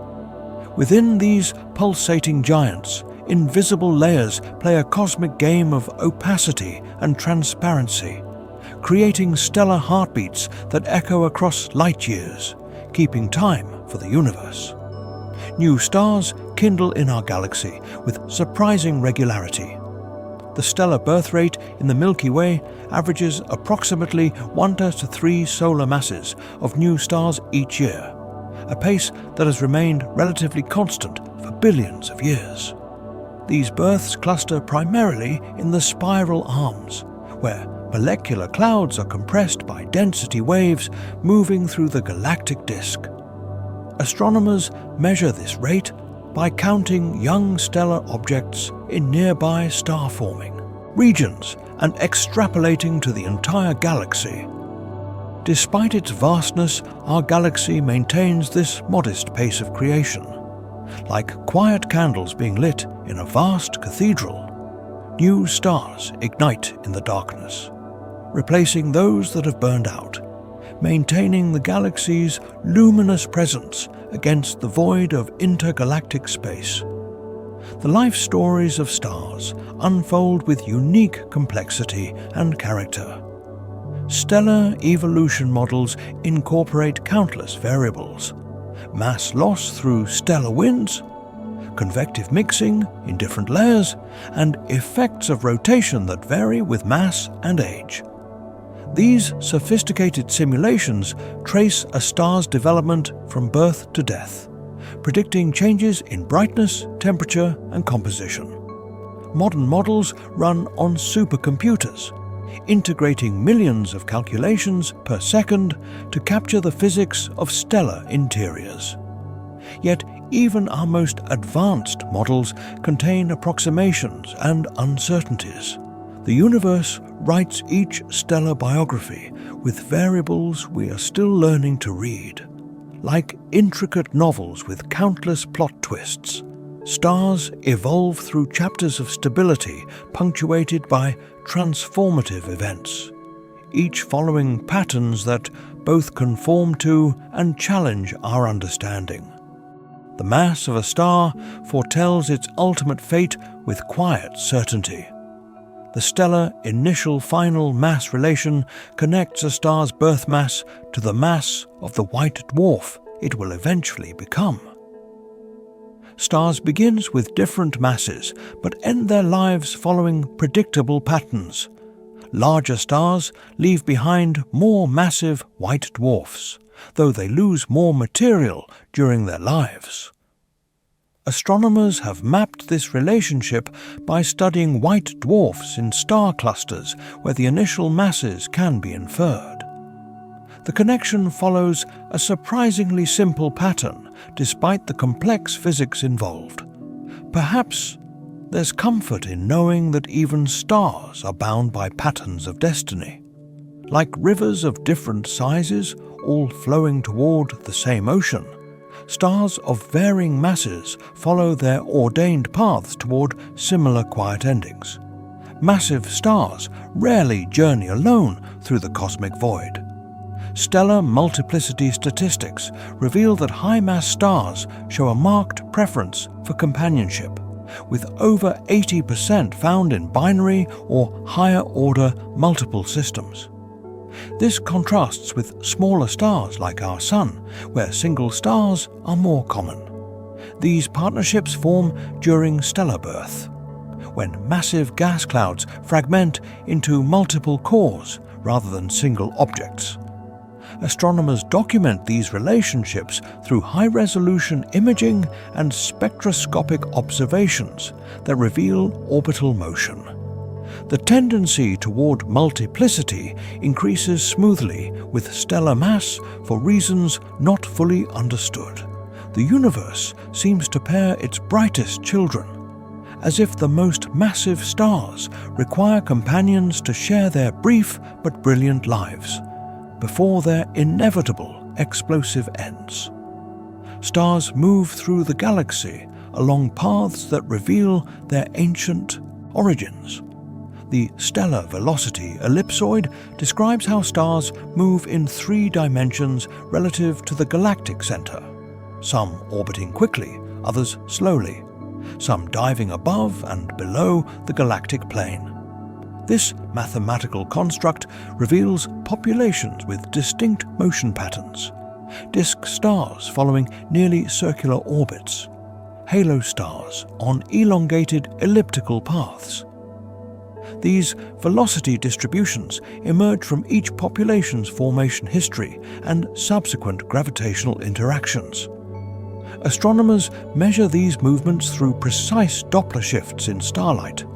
Within these pulsating giants, invisible layers play a cosmic game of opacity and transparency, creating stellar heartbeats that echo across light years, keeping time for the universe. New stars kindle in our galaxy with surprising regularity. The stellar birth rate in the Milky Way averages approximately 1 to 3 solar masses of new stars each year, a pace that has remained relatively constant for billions of years. These births cluster primarily in the spiral arms, where molecular clouds are compressed by density waves moving through the galactic disk. Astronomers measure this rate by counting young stellar objects in nearby star-forming regions and extrapolating to the entire galaxy. Despite its vastness, our galaxy maintains this modest pace of creation. Like quiet candles being lit in a vast cathedral, new stars ignite in the darkness, replacing those that have burned out, maintaining the galaxy's luminous presence against the void of intergalactic space. The life stories of stars unfold with unique complexity and character. Stellar evolution models incorporate countless variables: mass loss through stellar winds, convective mixing in different layers, and effects of rotation that vary with mass and age. These sophisticated simulations trace a star's development from birth to death, predicting changes in brightness, temperature, and composition. Modern models run on supercomputers, integrating millions of calculations per second to capture the physics of stellar interiors. Yet, even our most advanced models contain approximations and uncertainties. The universe writes each stellar biography with variables we are still learning to read. Like intricate novels with countless plot twists, stars evolve through chapters of stability punctuated by transformative events, each following patterns that both conform to and challenge our understanding. The mass of a star foretells its ultimate fate with quiet certainty. The stellar initial-final mass relation connects a star's birth mass to the mass of the white dwarf it will eventually become. Stars begin with different masses, but end their lives following predictable patterns. Larger stars leave behind more massive white dwarfs, though they lose more material during their lives. Astronomers have mapped this relationship by studying white dwarfs in star clusters where the initial masses can be inferred. The connection follows a surprisingly simple pattern despite the complex physics involved. Perhaps there's comfort in knowing that even stars are bound by patterns of destiny. Like rivers of different sizes, all flowing toward the same ocean, stars of varying masses follow their ordained paths toward similar quiet endings. Massive stars rarely journey alone through the cosmic void. Stellar multiplicity statistics reveal that high-mass stars show a marked preference for companionship, with over 80% found in binary or higher-order multiple systems. This contrasts with smaller stars like our Sun, where single stars are more common. These partnerships form during stellar birth, when massive gas clouds fragment into multiple cores rather than single objects. Astronomers document these relationships through high-resolution imaging and spectroscopic observations that reveal orbital motion. The tendency toward multiplicity increases smoothly with stellar mass for reasons not fully understood. The universe seems to pair its brightest children, as if the most massive stars require companions to share their brief but brilliant lives before their inevitable explosive ends. Stars move through the galaxy along paths that reveal their ancient origins. The stellar velocity ellipsoid describes how stars move in 3 dimensions relative to the galactic center, some orbiting quickly, others slowly, some diving above and below the galactic plane. This mathematical construct reveals populations with distinct motion patterns: disk stars following nearly circular orbits, halo stars on elongated elliptical paths. These velocity distributions emerge from each population's formation history and subsequent gravitational interactions. Astronomers measure these movements through precise Doppler shifts in starlight.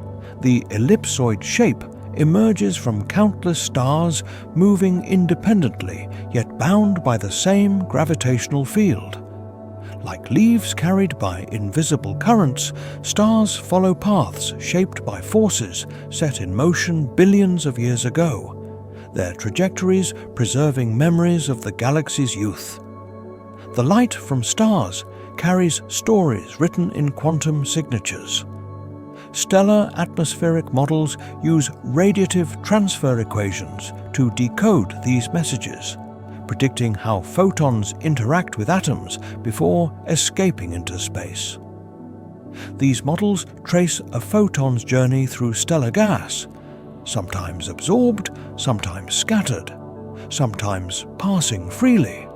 The ellipsoid shape emerges from countless stars moving independently yet bound by the same gravitational field. Like leaves carried by invisible currents, stars follow paths shaped by forces set in motion billions of years ago, their trajectories preserving memories of the galaxy's youth. The light from stars carries stories written in quantum signatures. Stellar atmospheric models use radiative transfer equations to decode these messages, predicting how photons interact with atoms before escaping into space. These models trace a photon's journey through stellar gas, sometimes absorbed, sometimes scattered, sometimes passing freely.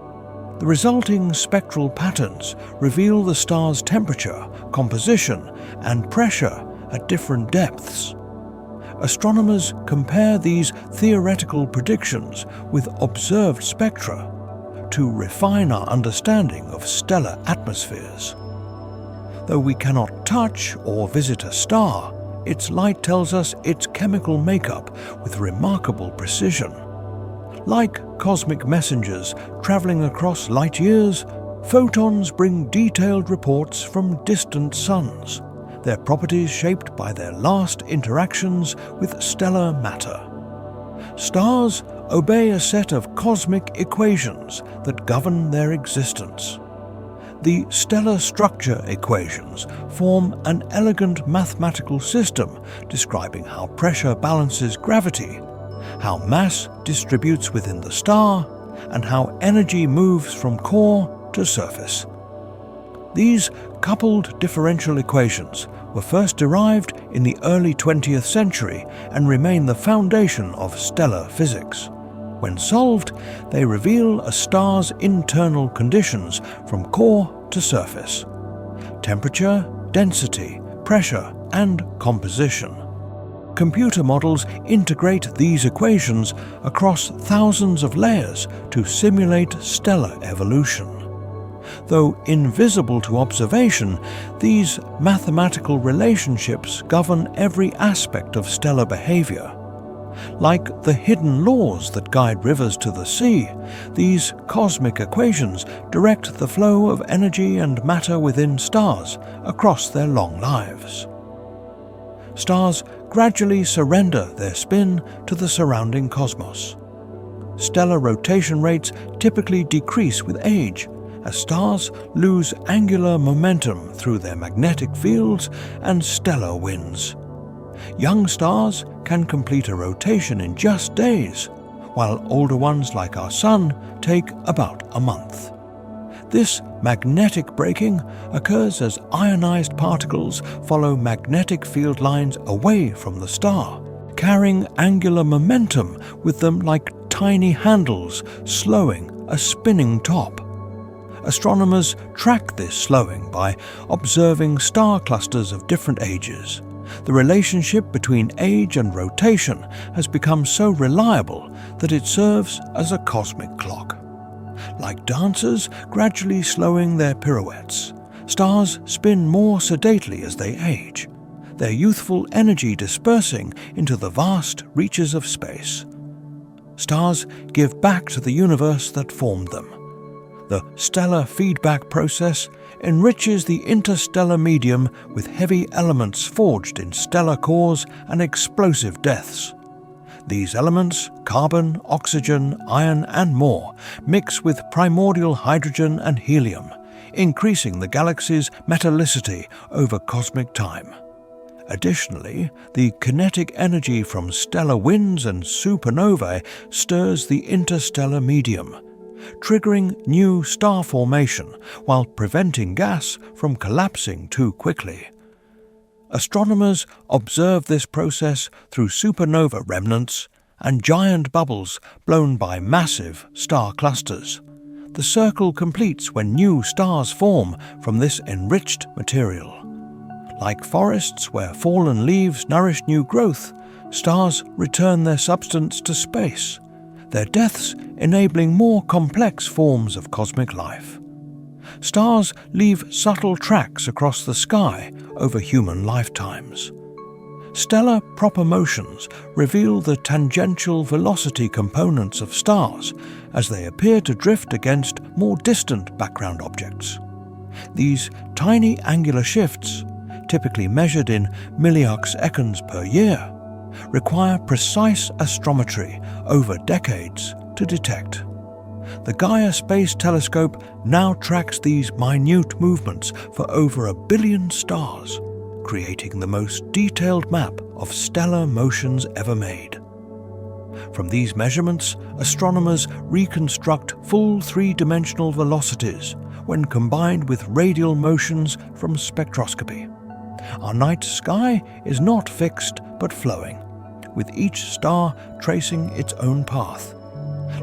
The resulting spectral patterns reveal the star's temperature, composition, and pressure at different depths. Astronomers compare these theoretical predictions with observed spectra to refine our understanding of stellar atmospheres. Though we cannot touch or visit a star, its light tells us its chemical makeup with remarkable precision. Like cosmic messengers traveling across light years, photons bring detailed reports from distant suns, their properties shaped by their last interactions with stellar matter. Stars obey a set of cosmic equations that govern their existence. The stellar structure equations form an elegant mathematical system describing how pressure balances gravity, how mass distributes within the star, and how energy moves from core to surface. These coupled differential equations were first derived in the early 20th century and remain the foundation of stellar physics. When solved, they reveal a star's internal conditions from core to surface: temperature, density, pressure, and composition. Computer models integrate these equations across thousands of layers to simulate stellar evolution. Though invisible to observation, these mathematical relationships govern every aspect of stellar behavior. Like the hidden laws that guide rivers to the sea, these cosmic equations direct the flow of energy and matter within stars across their long lives. Stars gradually surrender their spin to the surrounding cosmos. Stellar rotation rates typically decrease with age, as stars lose angular momentum through their magnetic fields and stellar winds. Young stars can complete a rotation in just days, while older ones like our Sun take about a month. This magnetic braking occurs as ionized particles follow magnetic field lines away from the star, carrying angular momentum with them like tiny handles slowing a spinning top. Astronomers track this slowing by observing star clusters of different ages. The relationship between age and rotation has become so reliable that it serves as a cosmic clock. Like dancers gradually slowing their pirouettes, stars spin more sedately as they age, their youthful energy dispersing into the vast reaches of space. Stars give back to the universe that formed them. The stellar feedback process enriches the interstellar medium with heavy elements forged in stellar cores and explosive deaths. These elements, carbon, oxygen, iron, and more, mix with primordial hydrogen and helium, increasing the galaxy's metallicity over cosmic time. Additionally, the kinetic energy from stellar winds and supernovae stirs the interstellar medium, triggering new star formation while preventing gas from collapsing too quickly. Astronomers observe this process through supernova remnants and giant bubbles blown by massive star clusters. The circle completes when new stars form from this enriched material. Like forests where fallen leaves nourish new growth, stars return their substance to space, their deaths enabling more complex forms of cosmic life. Stars leave subtle tracks across the sky over human lifetimes. Stellar proper motions reveal the tangential velocity components of stars as they appear to drift against more distant background objects. These tiny angular shifts, typically measured in milliarcs per year, require precise astrometry over decades to detect. The Gaia Space Telescope now tracks these minute movements for over 1 billion stars, creating the most detailed map of stellar motions ever made. From these measurements, astronomers reconstruct full three-dimensional velocities when combined with radial motions from spectroscopy. Our night sky is not fixed but flowing, with each star tracing its own path.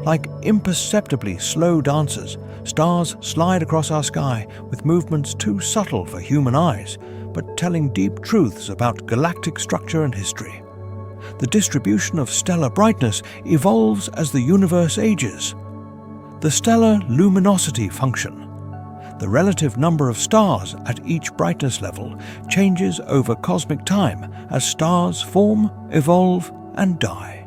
Like imperceptibly slow dancers, stars slide across our sky with movements too subtle for human eyes, but telling deep truths about galactic structure and history. The distribution of stellar brightness evolves as the universe ages. The stellar luminosity function, the relative number of stars at each brightness level, changes over cosmic time as stars form, evolve, and die.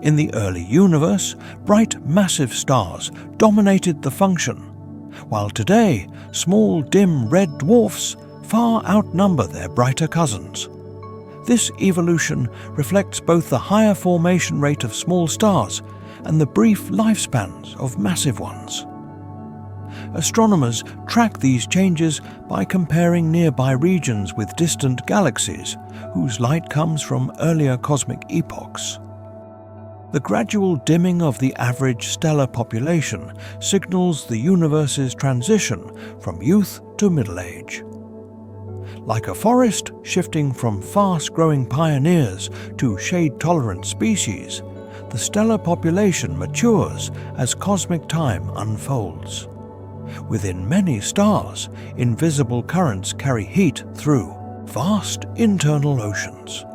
In the early universe, bright massive stars dominated the function, while today small dim red dwarfs far outnumber their brighter cousins. This evolution reflects both the higher formation rate of small stars and the brief lifespans of massive ones. Astronomers track these changes by comparing nearby regions with distant galaxies whose light comes from earlier cosmic epochs. The gradual dimming of the average stellar population signals the universe's transition from youth to middle age. Like a forest shifting from fast-growing pioneers to shade-tolerant species, the stellar population matures as cosmic time unfolds. Within many stars, invisible currents carry heat through vast internal oceans.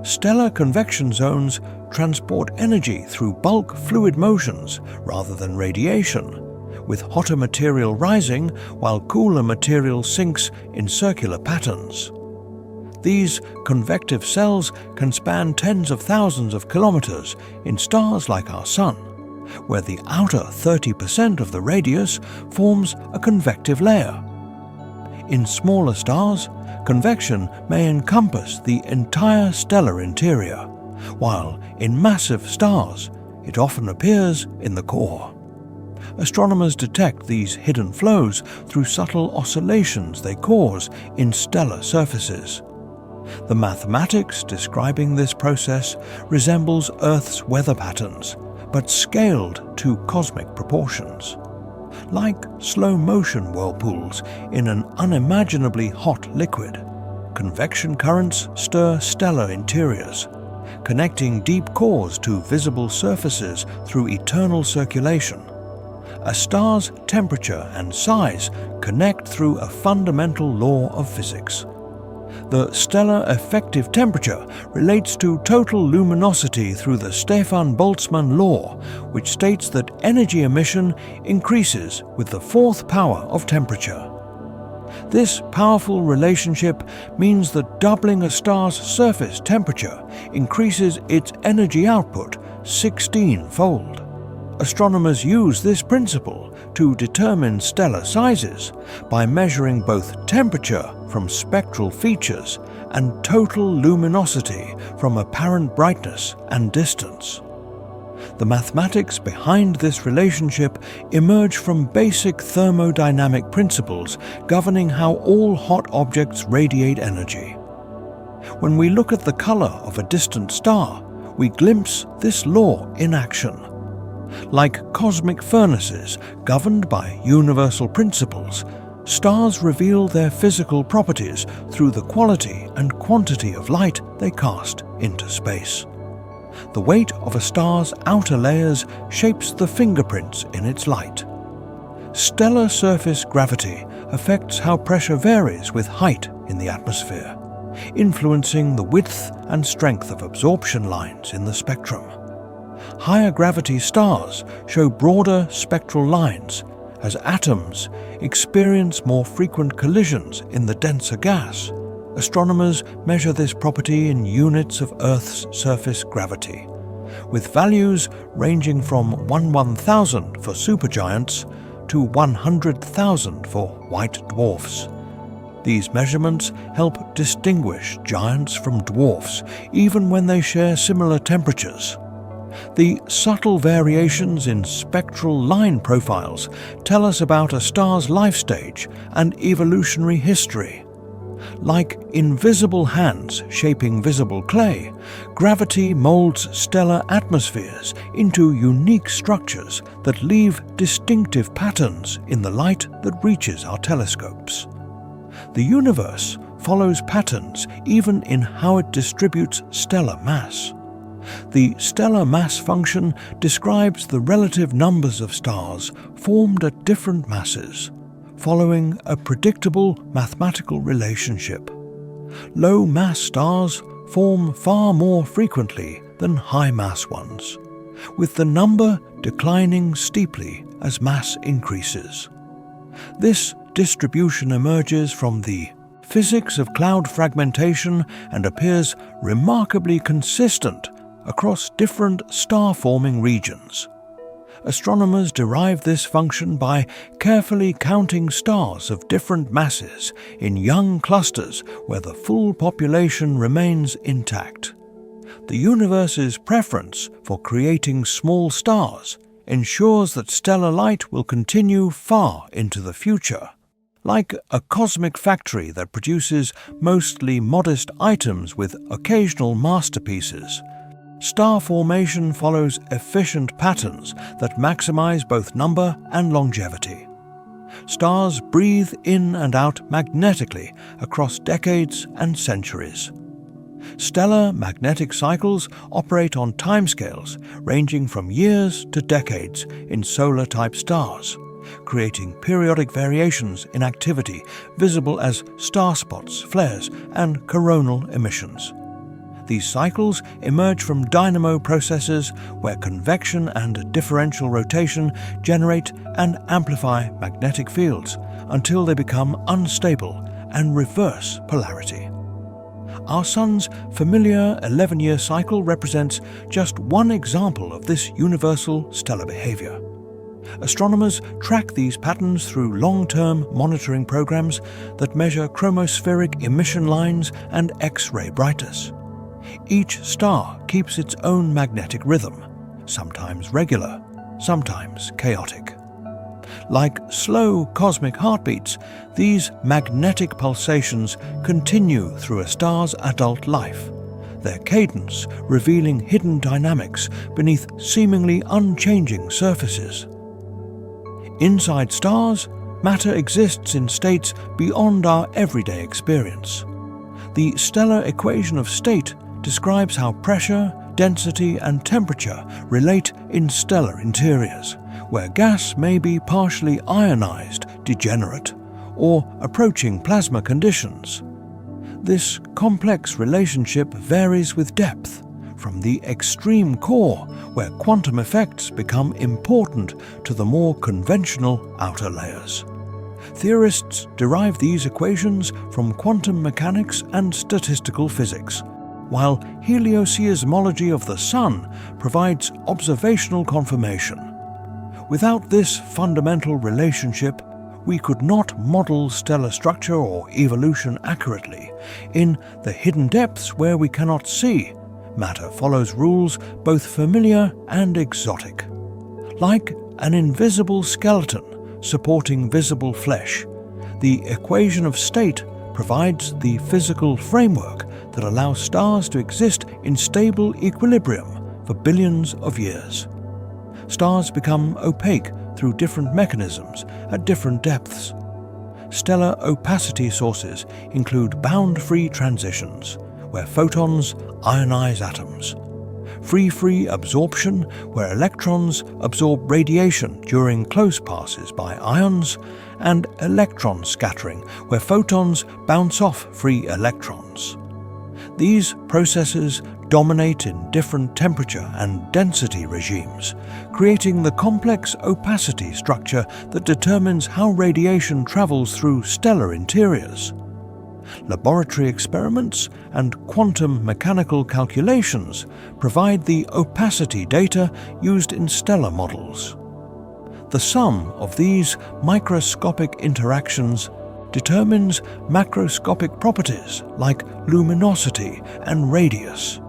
Stellar convection zones transport energy through bulk fluid motions rather than radiation, with hotter material rising while cooler material sinks in circular patterns. These convective cells can span tens of thousands of kilometers in stars like our Sun, where the outer 30% of the radius forms a convective layer. In smaller stars, convection may encompass the entire stellar interior, while in massive stars it often appears in the core. Astronomers detect these hidden flows through subtle oscillations they cause in stellar surfaces. The mathematics describing this process resembles Earth's weather patterns, but scaled to cosmic proportions. Like slow-motion whirlpools in an unimaginably hot liquid, convection currents stir stellar interiors, connecting deep cores to visible surfaces through eternal circulation. A star's temperature and size connect through a fundamental law of physics. The stellar effective temperature relates to total luminosity through the Stefan Boltzmann law, which states that energy emission increases with the fourth power of temperature. This powerful relationship means that doubling a star's surface temperature increases its energy output 16-fold. Astronomers use this principle to determine stellar sizes by measuring both temperature from spectral features and total luminosity from apparent brightness and distance. The mathematics behind this relationship emerge from basic thermodynamic principles governing how all hot objects radiate energy. When we look at the color of a distant star, we glimpse this law in action. Like cosmic furnaces governed by universal principles, stars reveal their physical properties through the quality and quantity of light they cast into space. The weight of a star's outer layers shapes the fingerprints in its light. Stellar surface gravity affects how pressure varies with height in the atmosphere, influencing the width and strength of absorption lines in the spectrum. Higher gravity stars show broader spectral lines as atoms experience more frequent collisions in the denser gas. Astronomers measure this property in units of Earth's surface gravity, with values ranging from 1/1000 for supergiants to 100,000 for white dwarfs. These measurements help distinguish giants from dwarfs even when they share similar temperatures. The subtle variations in spectral line profiles tell us about a star's life stage and evolutionary history. Like invisible hands shaping visible clay, gravity molds stellar atmospheres into unique structures that leave distinctive patterns in the light that reaches our telescopes. The universe follows patterns even in how it distributes stellar mass. The stellar mass function describes the relative numbers of stars formed at different masses, following a predictable mathematical relationship. Low-mass stars form far more frequently than high-mass ones, with the number declining steeply as mass increases. This distribution emerges from the physics of cloud fragmentation and appears remarkably consistent across different star-forming regions. Astronomers derive this function by carefully counting stars of different masses in young clusters where the full population remains intact. The universe's preference for creating small stars ensures that stellar light will continue far into the future. Like a cosmic factory that produces mostly modest items with occasional masterpieces, star formation follows efficient patterns that maximize both number and longevity. Stars breathe in and out magnetically across decades and centuries. Stellar magnetic cycles operate on timescales ranging from years to decades in solar-type stars, creating periodic variations in activity visible as star spots, flares, and coronal emissions. These cycles emerge from dynamo processes where convection and differential rotation generate and amplify magnetic fields until they become unstable and reverse polarity. Our Sun's familiar 11-year cycle represents just one example of this universal stellar behavior. Astronomers track these patterns through long-term monitoring programs that measure chromospheric emission lines and X-ray brightness. Each star keeps its own magnetic rhythm, sometimes regular, sometimes chaotic. Like slow cosmic heartbeats, these magnetic pulsations continue through a star's adult life, their cadence revealing hidden dynamics beneath seemingly unchanging surfaces. Inside stars, matter exists in states beyond our everyday experience. The stellar equation of state describes how pressure, density and temperature relate in stellar interiors, where gas may be partially ionized, degenerate, or approaching plasma conditions. This complex relationship varies with depth, from the extreme core, where quantum effects become important, to the more conventional outer layers. Theorists derive these equations from quantum mechanics and statistical physics, while helioseismology of the Sun provides observational confirmation. Without this fundamental relationship, we could not model stellar structure or evolution accurately. In the hidden depths where we cannot see, matter follows rules both familiar and exotic. Like an invisible skeleton supporting visible flesh, the equation of state provides the physical framework that allows stars to exist in stable equilibrium for billions of years. Stars become opaque through different mechanisms at different depths. Stellar opacity sources include bound-free transitions, where photons ionize atoms; free absorption, where electrons absorb radiation during close passes by ions; and electron scattering, where photons bounce off free electrons. These processes dominate in different temperature and density regimes, creating the complex opacity structure that determines how radiation travels through stellar interiors. Laboratory experiments and quantum mechanical calculations provide the opacity data used in stellar models. The sum of these microscopic interactions determines macroscopic properties like luminosity and radius.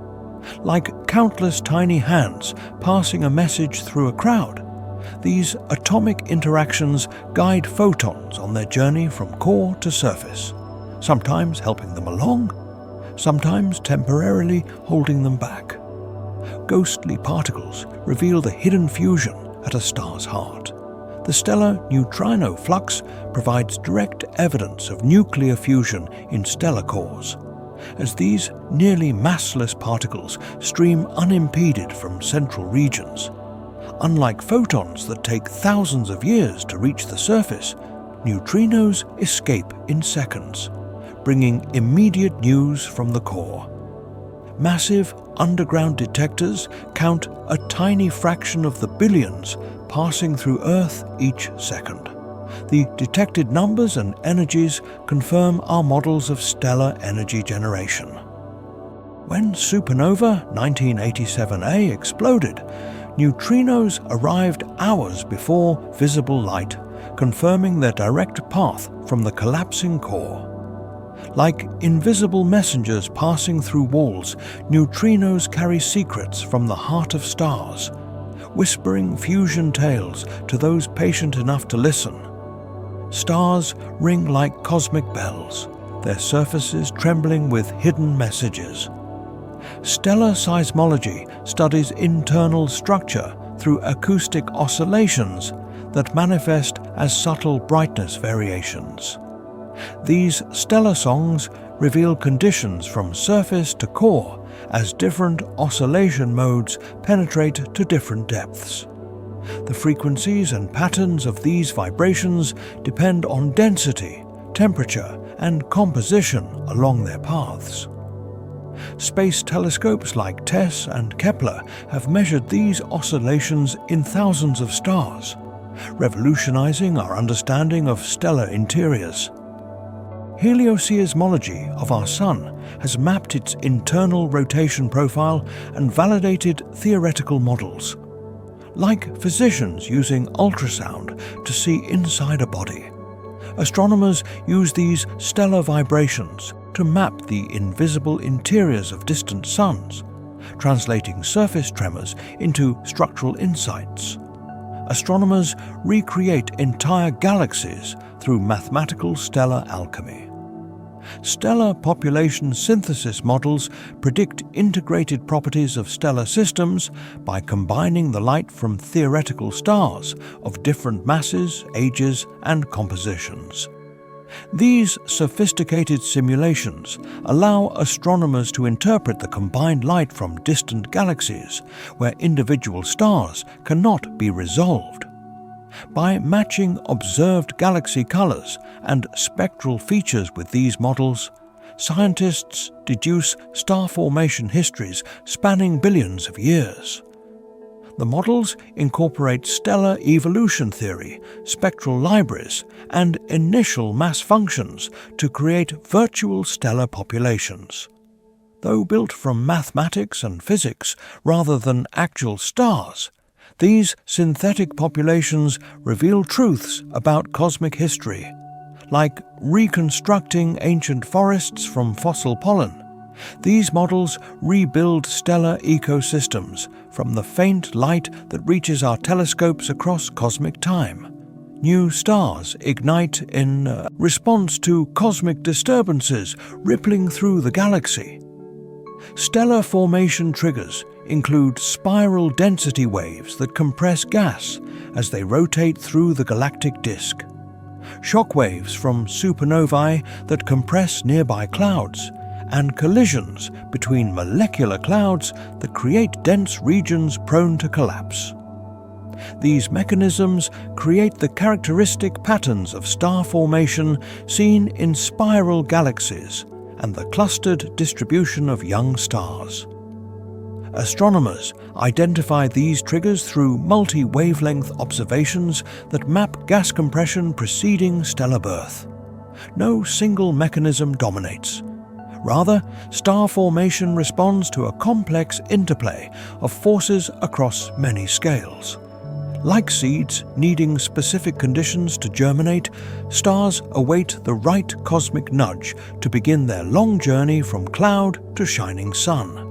Like countless tiny hands passing a message through a crowd, these atomic interactions guide photons on their journey from core to surface, sometimes helping them along, sometimes temporarily holding them back. Ghostly particles reveal the hidden fusion at a star's heart. The stellar neutrino flux provides direct evidence of nuclear fusion in stellar cores, as these nearly massless particles stream unimpeded from central regions. Unlike photons that take thousands of years to reach the surface, neutrinos escape in seconds, bringing immediate news from the core. Massive underground detectors count a tiny fraction of the billions passing through Earth each second. The detected numbers and energies confirm our models of stellar energy generation. When supernova 1987A exploded, neutrinos arrived hours before visible light, confirming their direct path from the collapsing core. Like invisible messengers passing through walls, neutrinos carry secrets from the heart of stars, whispering fusion tales to those patient enough to listen. Stars ring like cosmic bells, their surfaces trembling with hidden messages. Stellar seismology studies internal structure through acoustic oscillations that manifest as subtle brightness variations. These stellar songs reveal conditions from surface to core as different oscillation modes penetrate to different depths. The frequencies and patterns of these vibrations depend on density, temperature, and composition along their paths. Space telescopes like TESS and Kepler have measured these oscillations in thousands of stars, revolutionizing our understanding of stellar interiors. Helioseismology of our Sun has mapped its internal rotation profile and validated theoretical models. Like physicians using ultrasound to see inside a body, astronomers use these stellar vibrations to map the invisible interiors of distant suns, translating surface tremors into structural insights. Astronomers recreate entire galaxies through mathematical stellar alchemy. Stellar population synthesis models predict integrated properties of stellar systems by combining the light from theoretical stars of different masses, ages, and compositions. These sophisticated simulations allow astronomers to interpret the combined light from distant galaxies where individual stars cannot be resolved. By matching observed galaxy colors and spectral features with these models, scientists deduce star formation histories spanning billions of years. The models incorporate stellar evolution theory, spectral libraries, and initial mass functions to create virtual stellar populations. Though built from mathematics and physics rather than actual stars, these synthetic populations reveal truths about cosmic history, like reconstructing ancient forests from fossil pollen. These models rebuild stellar ecosystems from the faint light that reaches our telescopes across cosmic time. New stars ignite in response to cosmic disturbances rippling through the galaxy. Stellar formation triggers include spiral density waves that compress gas as they rotate through the galactic disk, shock waves from supernovae that compress nearby clouds, and collisions between molecular clouds that create dense regions prone to collapse. These mechanisms create the characteristic patterns of star formation seen in spiral galaxies and the clustered distribution of young stars. Astronomers identify these triggers through multi-wavelength observations that map gas compression preceding stellar birth. No single mechanism dominates. Rather, star formation responds to a complex interplay of forces across many scales. Like seeds needing specific conditions to germinate, stars await the right cosmic nudge to begin their long journey from cloud to shining sun.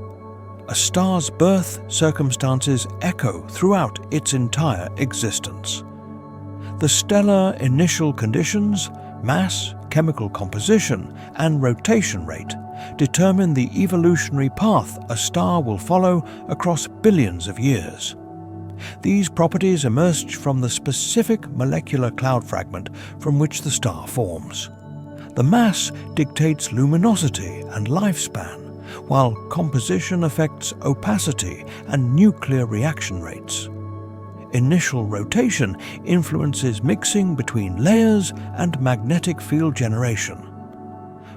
A star's birth circumstances echo throughout its entire existence. The stellar initial conditions, mass, chemical composition, and rotation rate determine the evolutionary path a star will follow across billions of years. These properties emerge from the specific molecular cloud fragment from which the star forms. The mass dictates luminosity and lifespan, while composition affects opacity and nuclear reaction rates. Initial rotation influences mixing between layers and magnetic field generation.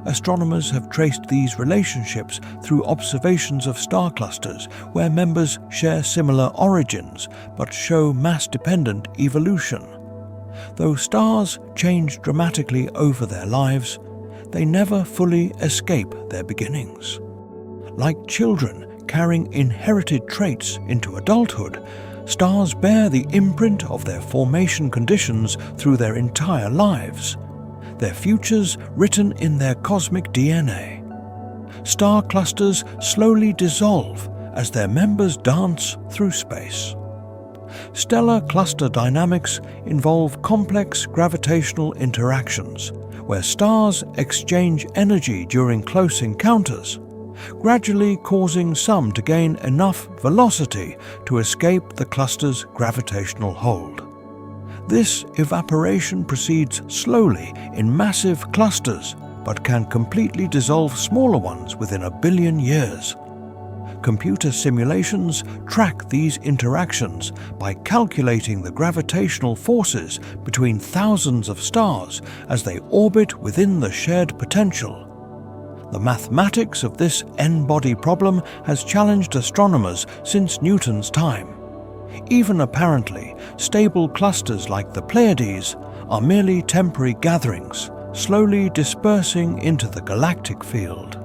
Astronomers have traced these relationships through observations of star clusters where members share similar origins but show mass-dependent evolution. Though stars change dramatically over their lives, they never fully escape their beginnings. Like children carrying inherited traits into adulthood, stars bear the imprint of their formation conditions through their entire lives, their futures written in their cosmic DNA. Star clusters slowly dissolve as their members dance through space. Stellar cluster dynamics involve complex gravitational interactions, where stars exchange energy during close encounters, gradually causing some to gain enough velocity to escape the cluster's gravitational hold. This evaporation proceeds slowly in massive clusters, but can completely dissolve smaller ones within a billion years. Computer simulations track these interactions by calculating the gravitational forces between thousands of stars as they orbit within the shared potential. The mathematics of this n-body problem has challenged astronomers since Newton's time. Even apparently stable clusters like the Pleiades are merely temporary gatherings, slowly dispersing into the galactic field.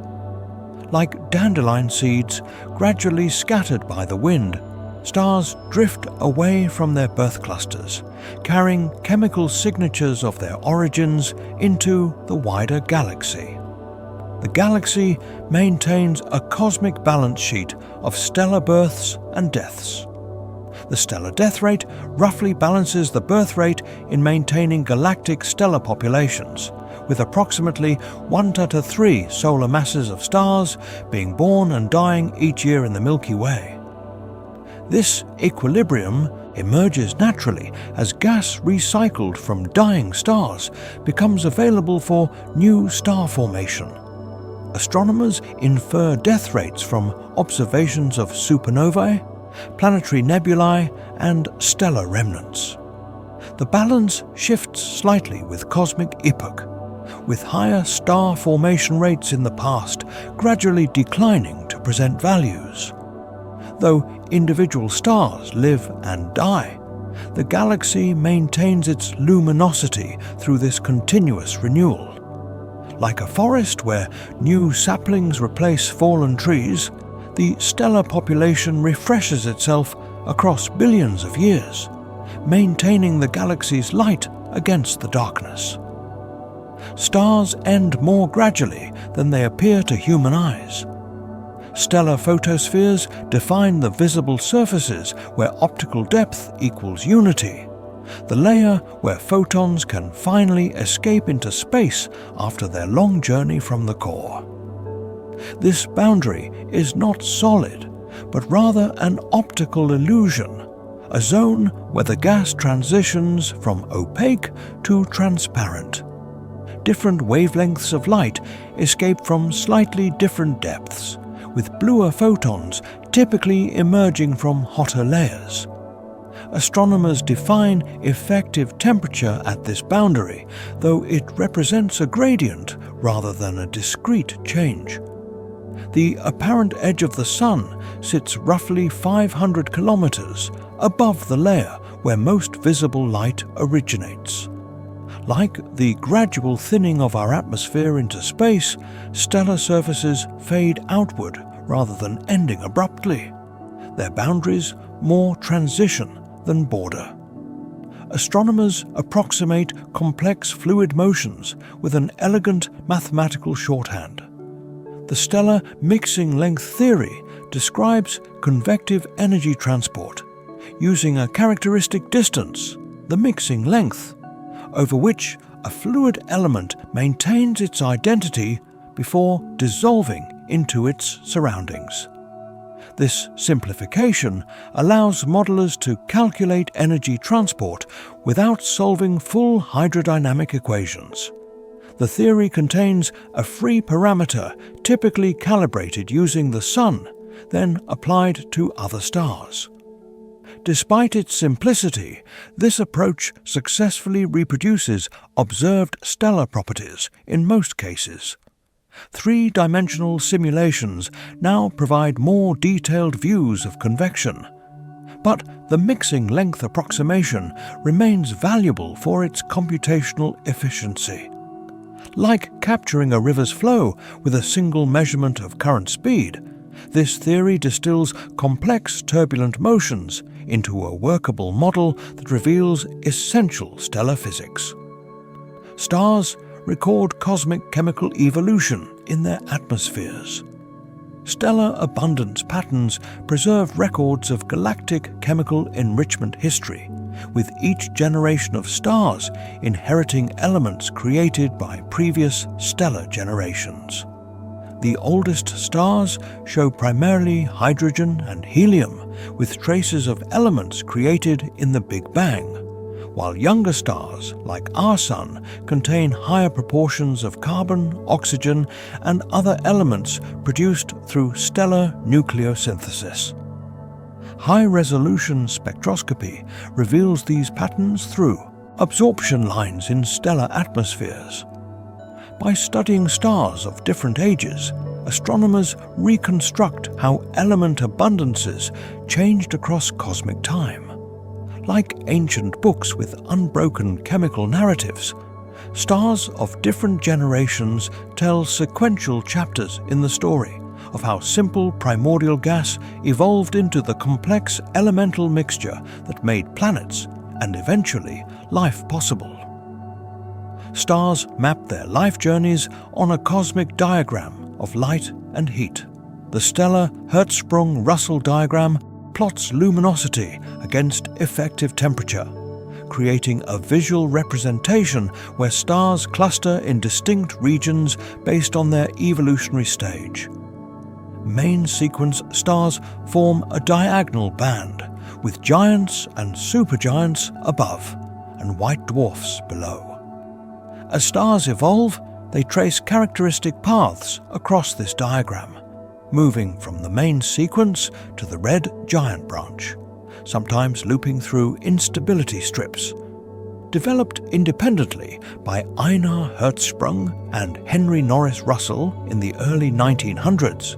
Like dandelion seeds gradually scattered by the wind, stars drift away from their birth clusters, carrying chemical signatures of their origins into the wider galaxy. The galaxy maintains a cosmic balance sheet of stellar births and deaths. The stellar death rate roughly balances the birth rate in maintaining galactic stellar populations, with approximately 1 to 3 solar masses of stars being born and dying each year in the Milky Way. This equilibrium emerges naturally as gas recycled from dying stars becomes available for new star formation. Astronomers infer death rates from observations of supernovae, planetary nebulae, and stellar remnants. The balance shifts slightly with cosmic epoch, with higher star formation rates in the past gradually declining to present values. Though individual stars live and die, the galaxy maintains its luminosity through this continuous renewal. Like a forest where new saplings replace fallen trees, the stellar population refreshes itself across billions of years, maintaining the galaxy's light against the darkness. Stars end more gradually than they appear to human eyes. Stellar photospheres define the visible surfaces where optical depth equals unity, the layer where photons can finally escape into space after their long journey from the core. This boundary is not solid, but rather an optical illusion, a zone where the gas transitions from opaque to transparent. Different wavelengths of light escape from slightly different depths, with bluer photons typically emerging from hotter layers. Astronomers define effective temperature at this boundary, though it represents a gradient rather than a discrete change. The apparent edge of the Sun sits roughly 500 kilometers above the layer where most visible light originates. Like the gradual thinning of our atmosphere into space, stellar surfaces fade outward rather than ending abruptly. Their boundaries more transition than border. Astronomers approximate complex fluid motions with an elegant mathematical shorthand. The stellar mixing length theory describes convective energy transport, using a characteristic distance, the mixing length, over which a fluid element maintains its identity before dissolving into its surroundings. This simplification allows modelers to calculate energy transport without solving full hydrodynamic equations. The theory contains a free parameter typically calibrated using the Sun, then applied to other stars. Despite its simplicity, this approach successfully reproduces observed stellar properties in most cases. Three-dimensional simulations now provide more detailed views of convection, but the mixing length approximation remains valuable for its computational efficiency. Like capturing a river's flow with a single measurement of current speed, this theory distills complex turbulent motions into a workable model that reveals essential stellar physics. Stars record cosmic chemical evolution in their atmospheres. Stellar abundance patterns preserve records of galactic chemical enrichment history, with each generation of stars inheriting elements created by previous stellar generations. The oldest stars show primarily hydrogen and helium, with traces of elements created in the Big Bang, while younger stars, like our Sun, contain higher proportions of carbon, oxygen, and other elements produced through stellar nucleosynthesis. High-resolution spectroscopy reveals these patterns through absorption lines in stellar atmospheres. By studying stars of different ages, astronomers reconstruct how element abundances changed across cosmic time. Like ancient books with unbroken chemical narratives, stars of different generations tell sequential chapters in the story of how simple primordial gas evolved into the complex elemental mixture that made planets and eventually life possible. Stars map their life journeys on a cosmic diagram of light and heat. The stellar Hertzsprung-Russell diagram plots luminosity against effective temperature, creating a visual representation where stars cluster in distinct regions based on their evolutionary stage. Main sequence stars form a diagonal band, with giants and supergiants above and white dwarfs below. As stars evolve, they trace characteristic paths across this diagram, moving from the main sequence to the red giant branch, sometimes looping through instability strips. Developed independently by Einar Hertzsprung and Henry Norris Russell in the early 1900s,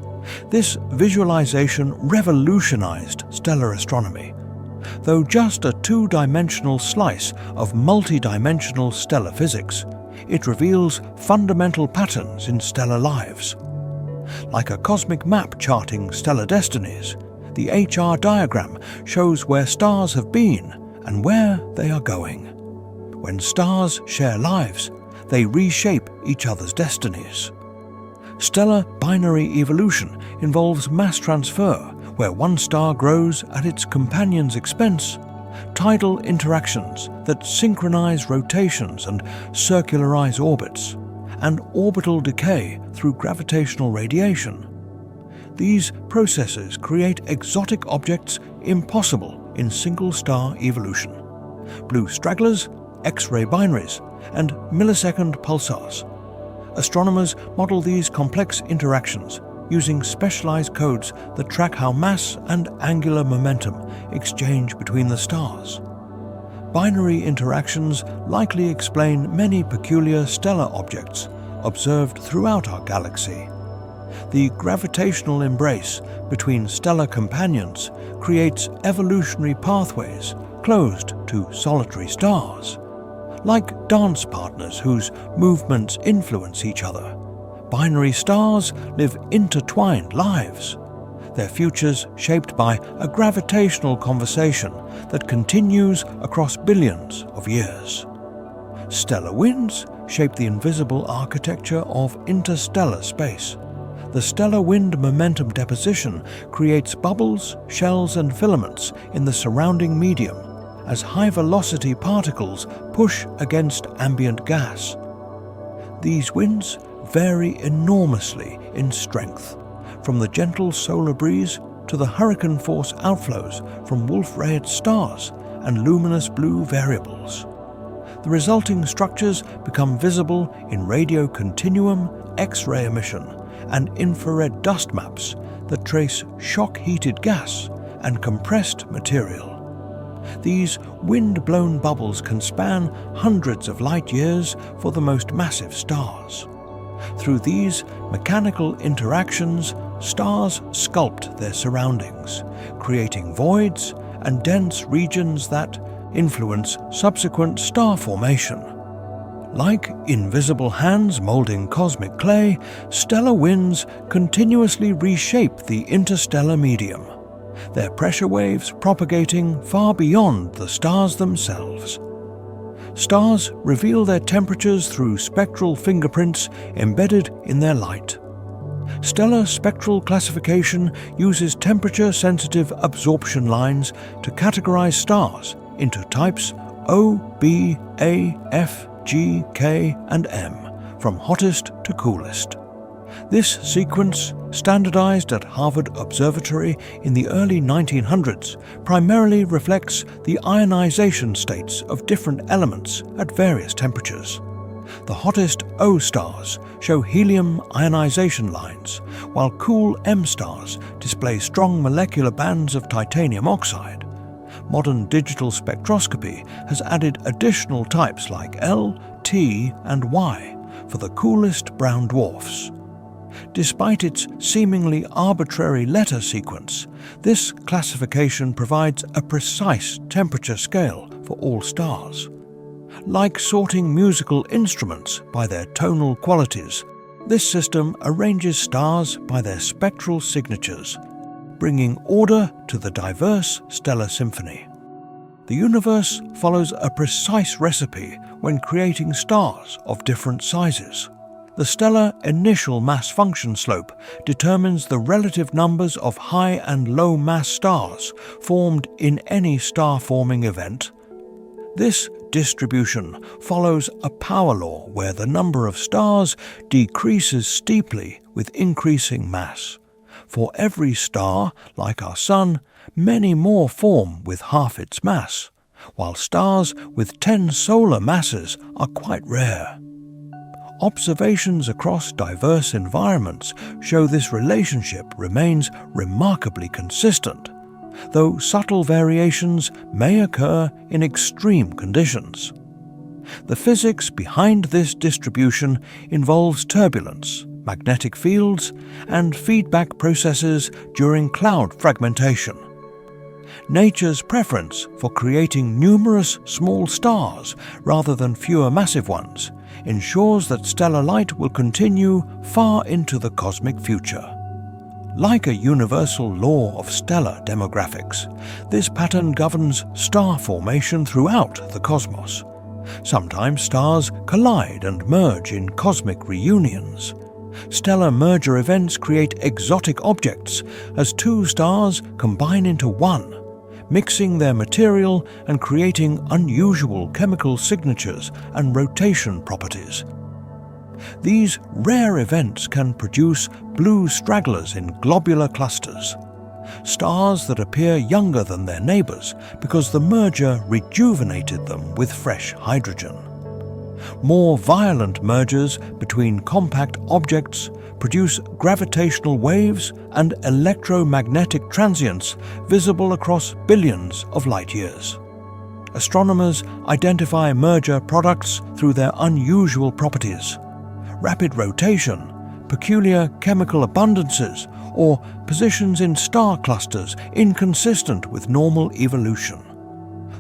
this visualization revolutionized stellar astronomy. Though just a two-dimensional slice of multi-dimensional stellar physics, it reveals fundamental patterns in stellar lives. Like a cosmic map charting stellar destinies, the HR diagram shows where stars have been and where they are going. When stars share lives, they reshape each other's destinies. Stellar binary evolution involves mass transfer, where one star grows at its companion's expense, tidal interactions that synchronize rotations and circularize orbits, and orbital decay through gravitational radiation. These processes create exotic objects impossible in single-star evolution: blue stragglers, X-ray binaries, and millisecond pulsars. Astronomers model these complex interactions using specialized codes that track how mass and angular momentum exchange between the stars. Binary interactions likely explain many peculiar stellar objects observed throughout our galaxy. The gravitational embrace between stellar companions creates evolutionary pathways closed to solitary stars. Like dance partners whose movements influence each other, binary stars live intertwined lives, their futures shaped by a gravitational conversation that continues across billions of years. Stellar winds shape the invisible architecture of interstellar space. The stellar wind momentum deposition creates bubbles, shells, and filaments in the surrounding medium as high-velocity particles push against ambient gas. These winds vary enormously in strength, from the gentle solar breeze to the hurricane-force outflows from Wolf-Rayet stars and luminous blue variables. The resulting structures become visible in radio continuum, X-ray emission, and infrared dust maps that trace shock-heated gas and compressed material. These wind-blown bubbles can span hundreds of light-years for the most massive stars. Through these mechanical interactions, stars sculpt their surroundings, creating voids and dense regions that influence subsequent star formation. Like invisible hands molding cosmic clay, stellar winds continuously reshape the interstellar medium, their pressure waves propagating far beyond the stars themselves. Stars reveal their temperatures through spectral fingerprints embedded in their light. Stellar spectral classification uses temperature-sensitive absorption lines to categorize stars into types O, B, A, F, G, K, and M, from hottest to coolest. This sequence, standardized at Harvard Observatory in the early 1900s, primarily reflects the ionization states of different elements at various temperatures. The hottest O stars show helium ionization lines, while cool M stars display strong molecular bands of titanium oxide. Modern digital spectroscopy has added additional types like L, T, and Y, for the coolest brown dwarfs. Despite its seemingly arbitrary letter sequence, this classification provides a precise temperature scale for all stars. Like sorting musical instruments by their tonal qualities, this system arranges stars by their spectral signatures, bringing order to the diverse stellar symphony. The universe follows a precise recipe when creating stars of different sizes. The stellar initial mass function slope determines the relative numbers of high and low mass stars formed in any star-forming event. This distribution follows a power law where the number of stars decreases steeply with increasing mass. For every star, like our Sun, many more form with half its mass, while stars with 10 solar masses are quite rare. Observations across diverse environments show this relationship remains remarkably consistent, though subtle variations may occur in extreme conditions. The physics behind this distribution involves turbulence, magnetic fields, and feedback processes during cloud fragmentation. Nature's preference for creating numerous small stars rather than fewer massive ones ensures that stellar light will continue far into the cosmic future. Like a universal law of stellar demographics, this pattern governs star formation throughout the cosmos. Sometimes stars collide and merge in cosmic reunions. Stellar merger events create exotic objects as two stars combine into one, mixing their material and creating unusual chemical signatures and rotation properties. These rare events can produce blue stragglers in globular clusters, stars that appear younger than their neighbors because the merger rejuvenated them with fresh hydrogen. More violent mergers between compact objects produce gravitational waves and electromagnetic transients visible across billions of light-years. Astronomers identify merger products through their unusual properties: rapid rotation, peculiar chemical abundances, or positions in star clusters inconsistent with normal evolution.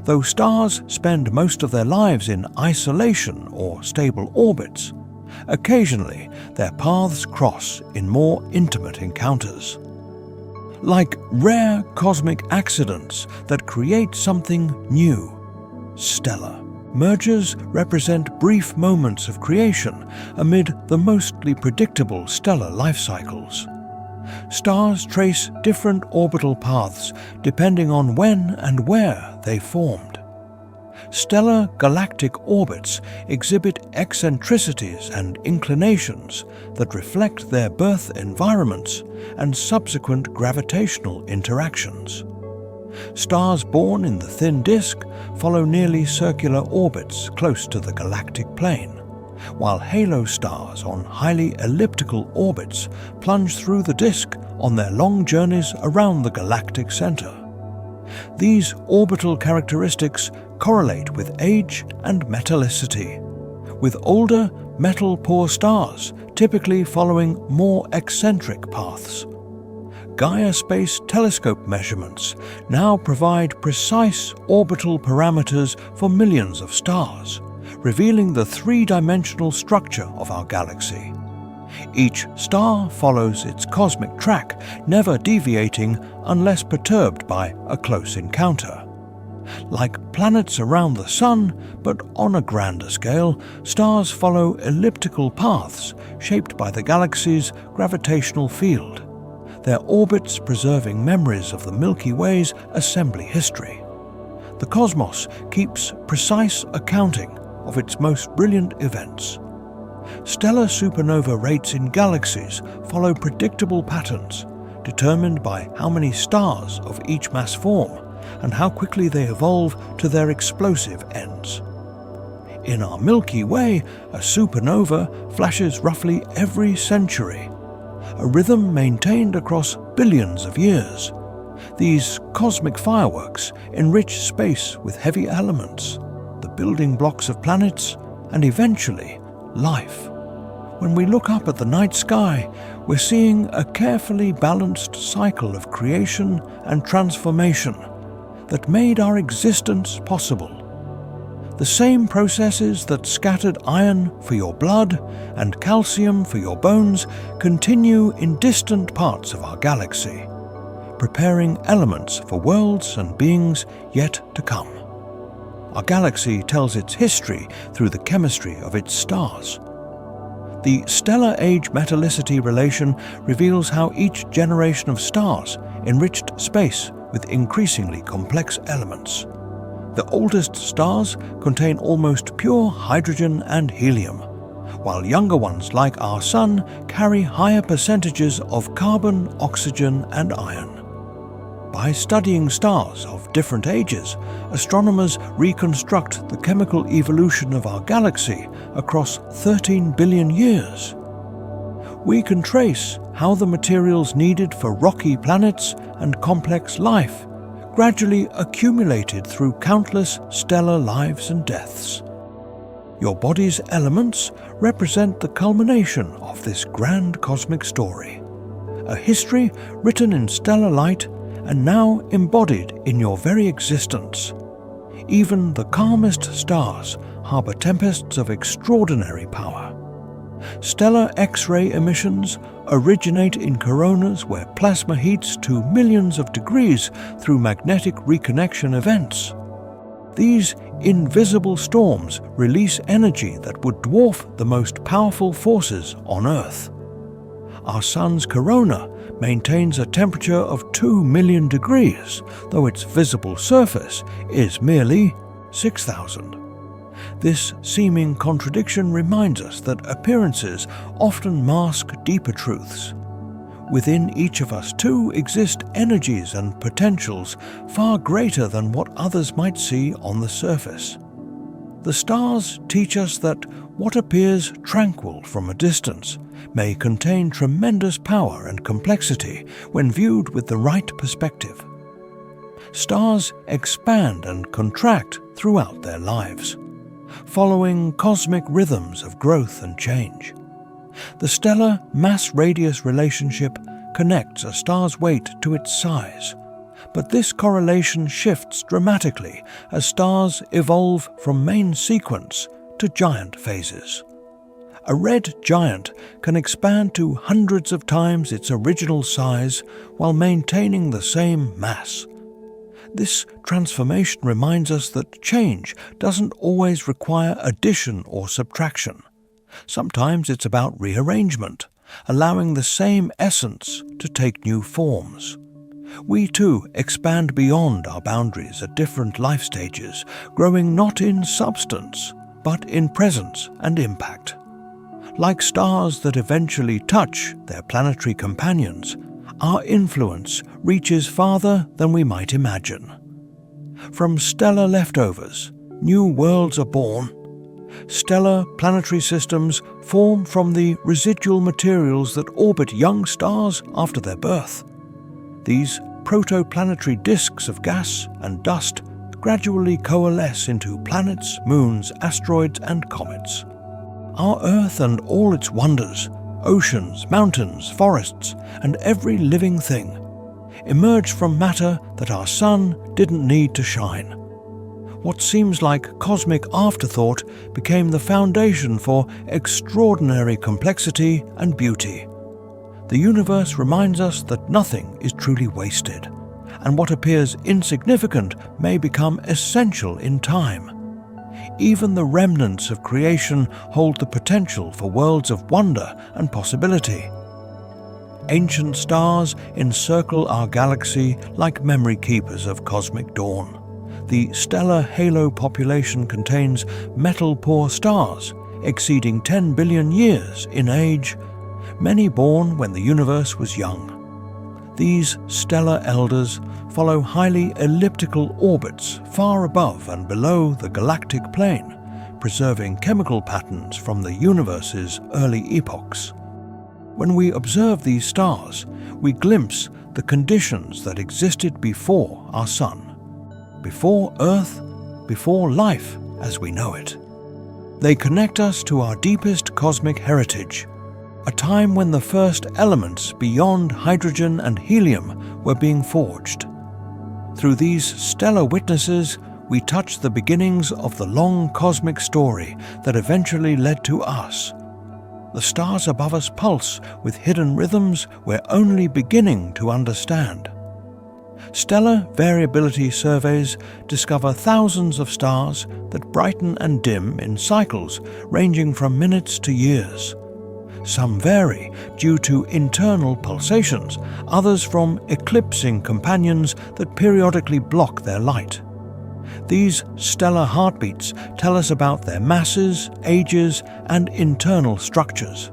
Though stars spend most of their lives in isolation or stable orbits, occasionally their paths cross in more intimate encounters. Like rare cosmic accidents that create something new, stellar mergers represent brief moments of creation amid the mostly predictable stellar life cycles. Stars trace different orbital paths depending on when and where they formed. Stellar galactic orbits exhibit eccentricities and inclinations that reflect their birth environments and subsequent gravitational interactions. Stars born in the thin disk follow nearly circular orbits close to the galactic plane, while halo stars on highly elliptical orbits plunge through the disk on their long journeys around the galactic center. These orbital characteristics correlate with age and metallicity, with older metal-poor stars typically following more eccentric paths. Gaia Space Telescope measurements now provide precise orbital parameters for millions of stars, revealing the three-dimensional structure of our galaxy. Each star follows its cosmic track, never deviating unless perturbed by a close encounter. Like planets around the Sun, but on a grander scale, stars follow elliptical paths shaped by the galaxy's gravitational field, their orbits preserving memories of the Milky Way's assembly history. The cosmos keeps precise accounting of its most brilliant events. Stellar supernova rates in galaxies follow predictable patterns, determined by how many stars of each mass form and how quickly they evolve to their explosive ends. In our Milky Way, a supernova flashes roughly every century, a rhythm maintained across billions of years. These cosmic fireworks enrich space with heavy elements, the building blocks of planets, and eventually life. When we look up at the night sky, we're seeing a carefully balanced cycle of creation and transformation that made our existence possible. The same processes that scattered iron for your blood and calcium for your bones continue in distant parts of our galaxy, preparing elements for worlds and beings yet to come. Our galaxy tells its history through the chemistry of its stars. The stellar age metallicity relation reveals how each generation of stars enriched space with increasingly complex elements. The oldest stars contain almost pure hydrogen and helium, while younger ones like our Sun carry higher percentages of carbon, oxygen, and iron. By studying stars of different ages, astronomers reconstruct the chemical evolution of our galaxy across 13 billion years. We can trace how the materials needed for rocky planets and complex life gradually accumulated through countless stellar lives and deaths. Your body's elements represent the culmination of this grand cosmic story, a history written in stellar light and now embodied in your very existence. Even the calmest stars harbor tempests of extraordinary power. Stellar X-ray emissions originate in coronas where plasma heats to millions of degrees through magnetic reconnection events. These invisible storms release energy that would dwarf the most powerful forces on Earth. Our Sun's corona maintains a temperature of 2 million degrees, though its visible surface is merely 6,000. This seeming contradiction reminds us that appearances often mask deeper truths. Within each of us too exist energies and potentials far greater than what others might see on the surface. The stars teach us that what appears tranquil from a distance may contain tremendous power and complexity when viewed with the right perspective. Stars expand and contract throughout their lives, following cosmic rhythms of growth and change. The stellar mass-radius relationship connects a star's weight to its size, but this correlation shifts dramatically as stars evolve from main sequence to giant phases. A red giant can expand to hundreds of times its original size while maintaining the same mass. This transformation reminds us that change doesn't always require addition or subtraction. Sometimes it's about rearrangement, allowing the same essence to take new forms. We too expand beyond our boundaries at different life stages, growing not in substance, but in presence and impact. Like stars that eventually touch their planetary companions, our influence reaches farther than we might imagine. From stellar leftovers, new worlds are born. Stellar planetary systems form from the residual materials that orbit young stars after their birth. These protoplanetary disks of gas and dust gradually coalesce into planets, moons, asteroids, and comets. Our Earth and all its wonders, oceans, mountains, forests, and every living thing, emerge from matter that our Sun didn't need to shine. What seems like cosmic afterthought became the foundation for extraordinary complexity and beauty. The universe reminds us that nothing is truly wasted, and what appears insignificant may become essential in time. Even the remnants of creation hold the potential for worlds of wonder and possibility. Ancient stars encircle our galaxy like memory keepers of cosmic dawn. The stellar halo population contains metal-poor stars exceeding 10 billion years in age, many born when the universe was young. These stellar elders follow highly elliptical orbits far above and below the galactic plane, preserving chemical patterns from the universe's early epochs. When we observe these stars, we glimpse the conditions that existed before our Sun, before Earth, before life as we know it. They connect us to our deepest cosmic heritage, a time when the first elements beyond hydrogen and helium were being forged. Through these stellar witnesses, we touch the beginnings of the long cosmic story that eventually led to us. The stars above us pulse with hidden rhythms we're only beginning to understand. Stellar variability surveys discover thousands of stars that brighten and dim in cycles ranging from minutes to years. Some vary due to internal pulsations, others from eclipsing companions that periodically block their light. These stellar heartbeats tell us about their masses, ages, and internal structures.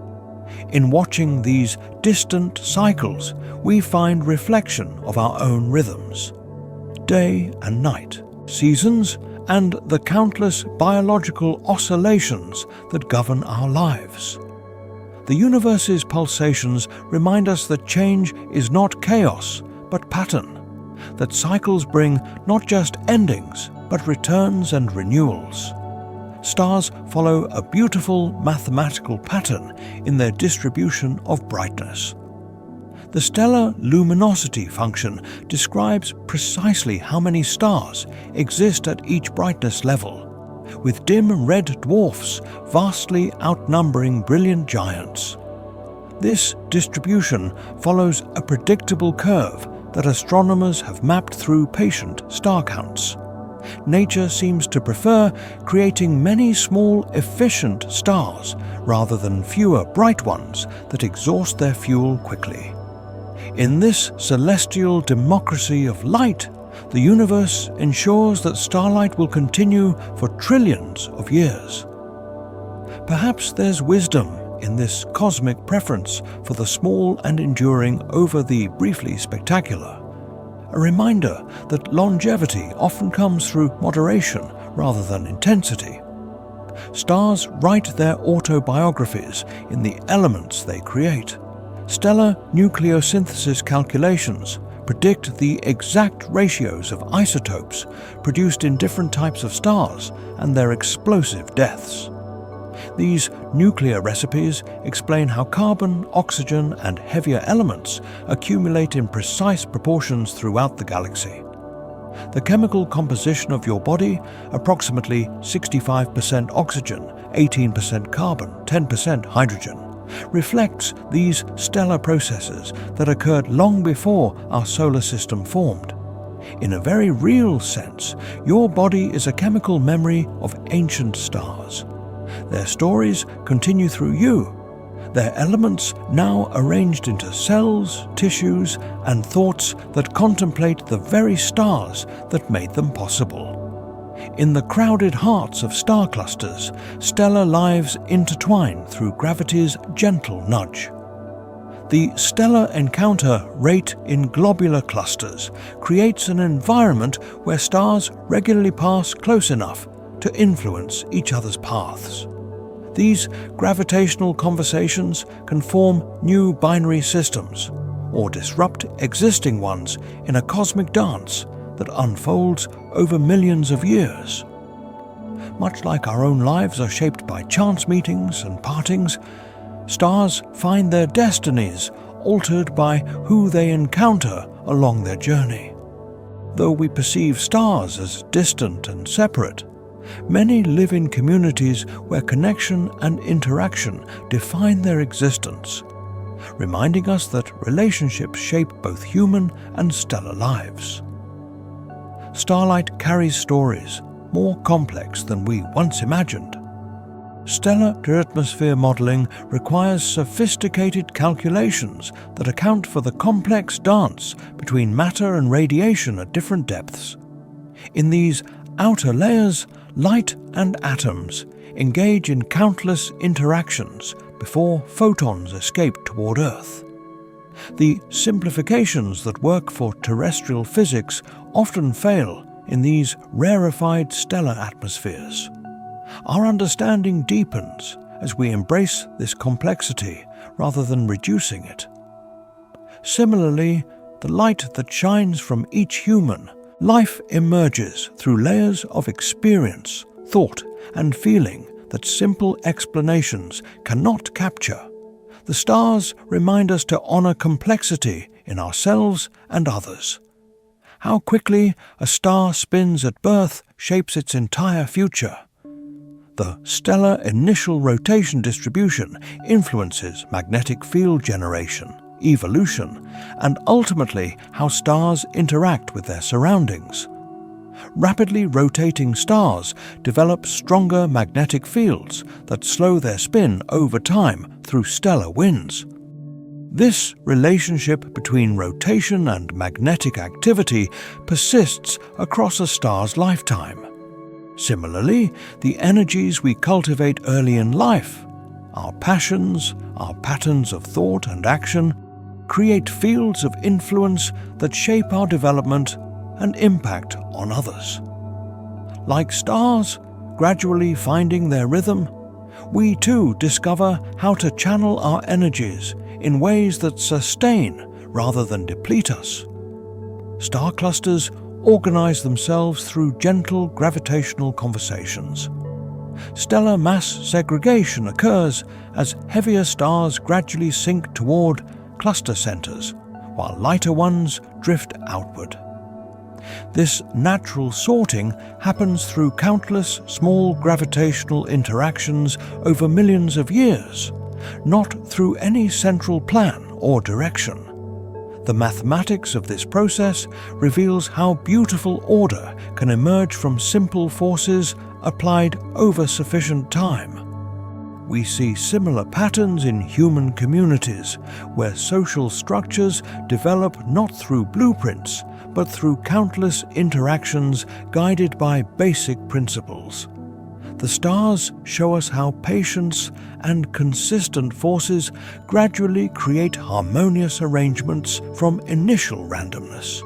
In watching these distant cycles, we find reflection of our own rhythms. Day and night, seasons, and the countless biological oscillations that govern our lives. The universe's pulsations remind us that change is not chaos, but pattern, that cycles bring not just endings, but returns and renewals. Stars follow a beautiful mathematical pattern in their distribution of brightness. The stellar luminosity function describes precisely how many stars exist at each brightness level, with dim red dwarfs vastly outnumbering brilliant giants. This distribution follows a predictable curve that astronomers have mapped through patient star counts. Nature seems to prefer creating many small, efficient stars rather than fewer bright ones that exhaust their fuel quickly. In this celestial democracy of light, the universe ensures that starlight will continue for trillions of years. Perhaps there's wisdom in this cosmic preference for the small and enduring over the briefly spectacular. A reminder that longevity often comes through moderation rather than intensity. Stars write their autobiographies in the elements they create. Stellar nucleosynthesis calculations predict the exact ratios of isotopes produced in different types of stars and their explosive deaths. These nuclear recipes explain how carbon, oxygen, and heavier elements accumulate in precise proportions throughout the galaxy. The chemical composition of your body, approximately 65% oxygen, 18% carbon, 10% hydrogen, reflects these stellar processes that occurred long before our solar system formed. In a very real sense, your body is a chemical memory of ancient stars. Their stories continue through you, their elements now arranged into cells, tissues, and thoughts that contemplate the very stars that made them possible. In the crowded hearts of star clusters, stellar lives intertwine through gravity's gentle nudge. The stellar encounter rate in globular clusters creates an environment where stars regularly pass close enough to influence each other's paths. These gravitational conversations can form new binary systems or disrupt existing ones in a cosmic dance that unfolds over millions of years. Much like our own lives are shaped by chance meetings and partings, stars find their destinies altered by who they encounter along their journey. Though we perceive stars as distant and separate, many live in communities where connection and interaction define their existence, reminding us that relationships shape both human and stellar lives. Starlight carries stories more complex than we once imagined. Stellar atmosphere modeling requires sophisticated calculations that account for the complex dance between matter and radiation at different depths. In these outer layers, light and atoms engage in countless interactions before photons escape toward Earth. The simplifications that work for terrestrial physics often fail in these rarefied stellar atmospheres. Our understanding deepens as we embrace this complexity rather than reducing it. Similarly, the light that shines from each human life emerges through layers of experience, thought, and feeling that simple explanations cannot capture. The stars remind us to honor complexity in ourselves and others. How quickly a star spins at birth shapes its entire future. The stellar initial rotation distribution influences magnetic field generation, evolution, and ultimately how stars interact with their surroundings. Rapidly rotating stars develop stronger magnetic fields that slow their spin over time through stellar winds. This relationship between rotation and magnetic activity persists across a star's lifetime. Similarly, the energies we cultivate early in life, our passions, our patterns of thought and action, create fields of influence that shape our development and impact on others. Like stars gradually finding their rhythm, we too discover how to channel our energies in ways that sustain rather than deplete us. Star clusters organize themselves through gentle gravitational conversations. Stellar mass segregation occurs as heavier stars gradually sink toward cluster centers, while lighter ones drift outward. This natural sorting happens through countless small gravitational interactions over millions of years, not through any central plan or direction. The mathematics of this process reveals how beautiful order can emerge from simple forces applied over sufficient time. We see similar patterns in human communities, where social structures develop not through blueprints, but through countless interactions guided by basic principles. The stars show us how patience and consistent forces gradually create harmonious arrangements from initial randomness.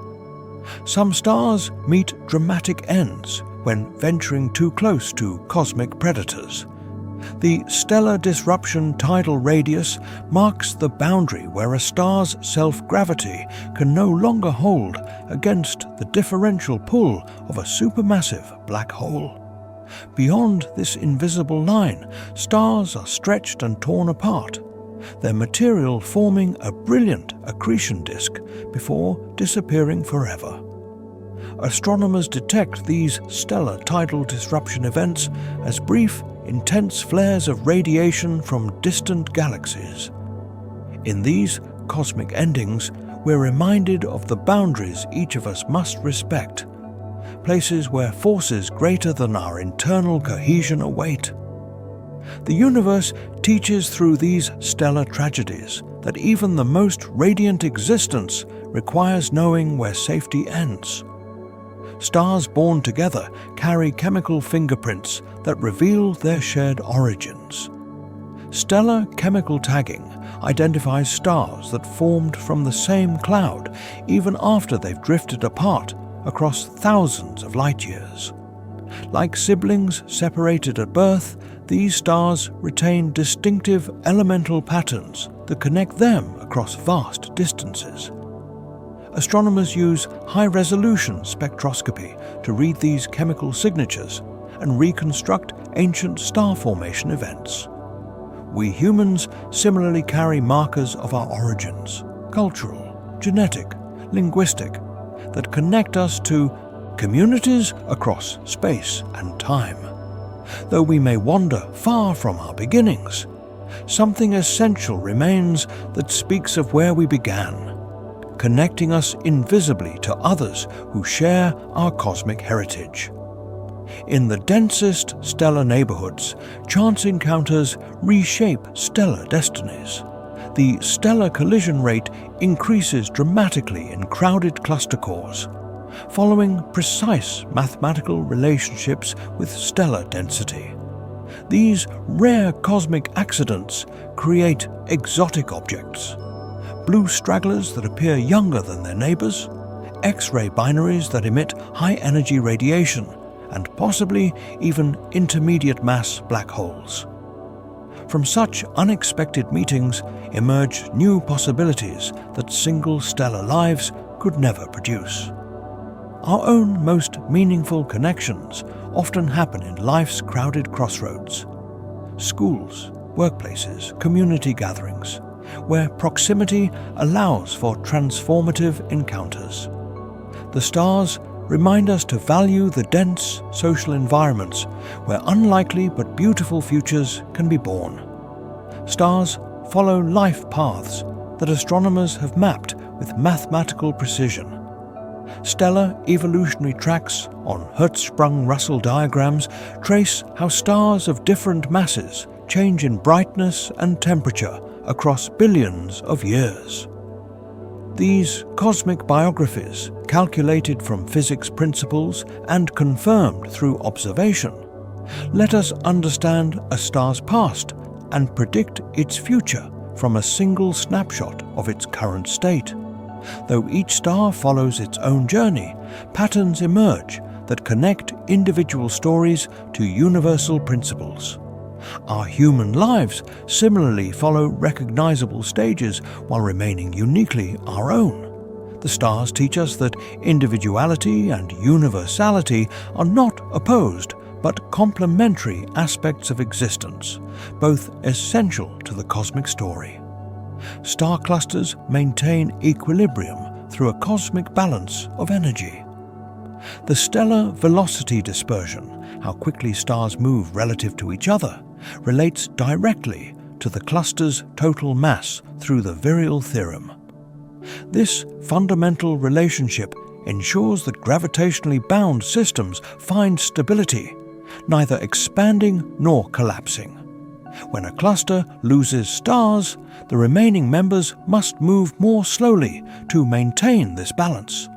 Some stars meet dramatic ends when venturing too close to cosmic predators. The stellar disruption tidal radius marks the boundary where a star's self-gravity can no longer hold against the differential pull of a supermassive black hole. Beyond this invisible line, stars are stretched and torn apart, their material forming a brilliant accretion disk before disappearing forever. Astronomers detect these stellar tidal disruption events as brief, intense flares of radiation from distant galaxies. In these cosmic endings, we're reminded of the boundaries each of us must respect, places where forces greater than our internal cohesion await. The universe teaches through these stellar tragedies that even the most radiant existence requires knowing where safety ends. Stars born together carry chemical fingerprints that reveal their shared origins. Stellar chemical tagging identifies stars that formed from the same cloud even after they've drifted apart across thousands of light years. Like siblings separated at birth, these stars retain distinctive elemental patterns that connect them across vast distances. Astronomers use high-resolution spectroscopy to read these chemical signatures and reconstruct ancient star formation events. We humans similarly carry markers of our origins, cultural, genetic, linguistic, that connect us to communities across space and time. Though we may wander far from our beginnings, something essential remains that speaks of where we began, connecting us invisibly to others who share our cosmic heritage. In the densest stellar neighborhoods, chance encounters reshape stellar destinies. The stellar collision rate increases dramatically in crowded cluster cores, following precise mathematical relationships with stellar density. These rare cosmic accidents create exotic objects, blue stragglers that appear younger than their neighbors, X-ray binaries that emit high-energy radiation, and possibly even intermediate-mass black holes. From such unexpected meetings emerge new possibilities that single stellar lives could never produce. Our own most meaningful connections often happen in life's crowded crossroads, schools, workplaces, community gatherings, where proximity allows for transformative encounters. The stars remind us to value the dense social environments where unlikely but beautiful futures can be born. Stars follow life paths that astronomers have mapped with mathematical precision. Stellar evolutionary tracks on Hertzsprung-Russell diagrams trace how stars of different masses change in brightness and temperature across billions of years. These cosmic biographies, calculated from physics principles and confirmed through observation, let us understand a star's past and predict its future from a single snapshot of its current state. Though each star follows its own journey, patterns emerge that connect individual stories to universal principles. Our human lives similarly follow recognizable stages while remaining uniquely our own. The stars teach us that individuality and universality are not opposed but complementary aspects of existence, both essential to the cosmic story. Star clusters maintain equilibrium through a cosmic balance of energy. The stellar velocity dispersion, how quickly stars move relative to each other, relates directly to the cluster's total mass through the virial theorem. This fundamental relationship ensures that gravitationally bound systems find stability, neither expanding nor collapsing. When a cluster loses stars, the remaining members must move more slowly to maintain this balance.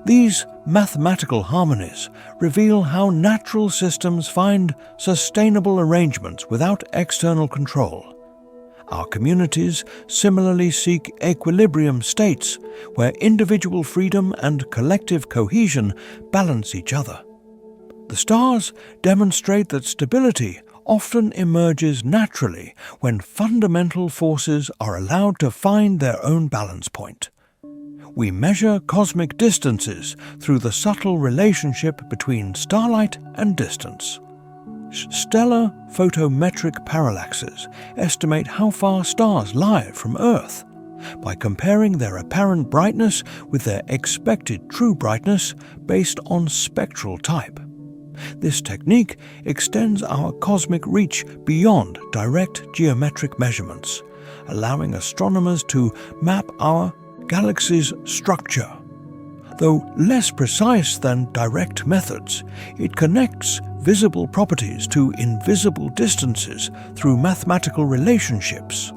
These mathematical harmonies reveal how natural systems find sustainable arrangements without external control. Our communities similarly seek equilibrium states where individual freedom and collective cohesion balance each other. The stars demonstrate that stability often emerges naturally when fundamental forces are allowed to find their own balance point. We measure cosmic distances through the subtle relationship between starlight and distance. Stellar photometric parallaxes estimate how far stars lie from Earth by comparing their apparent brightness with their expected true brightness based on spectral type. This technique extends our cosmic reach beyond direct geometric measurements, allowing astronomers to map our galaxy's structure. Though less precise than direct methods, it connects visible properties to invisible distances through mathematical relationships.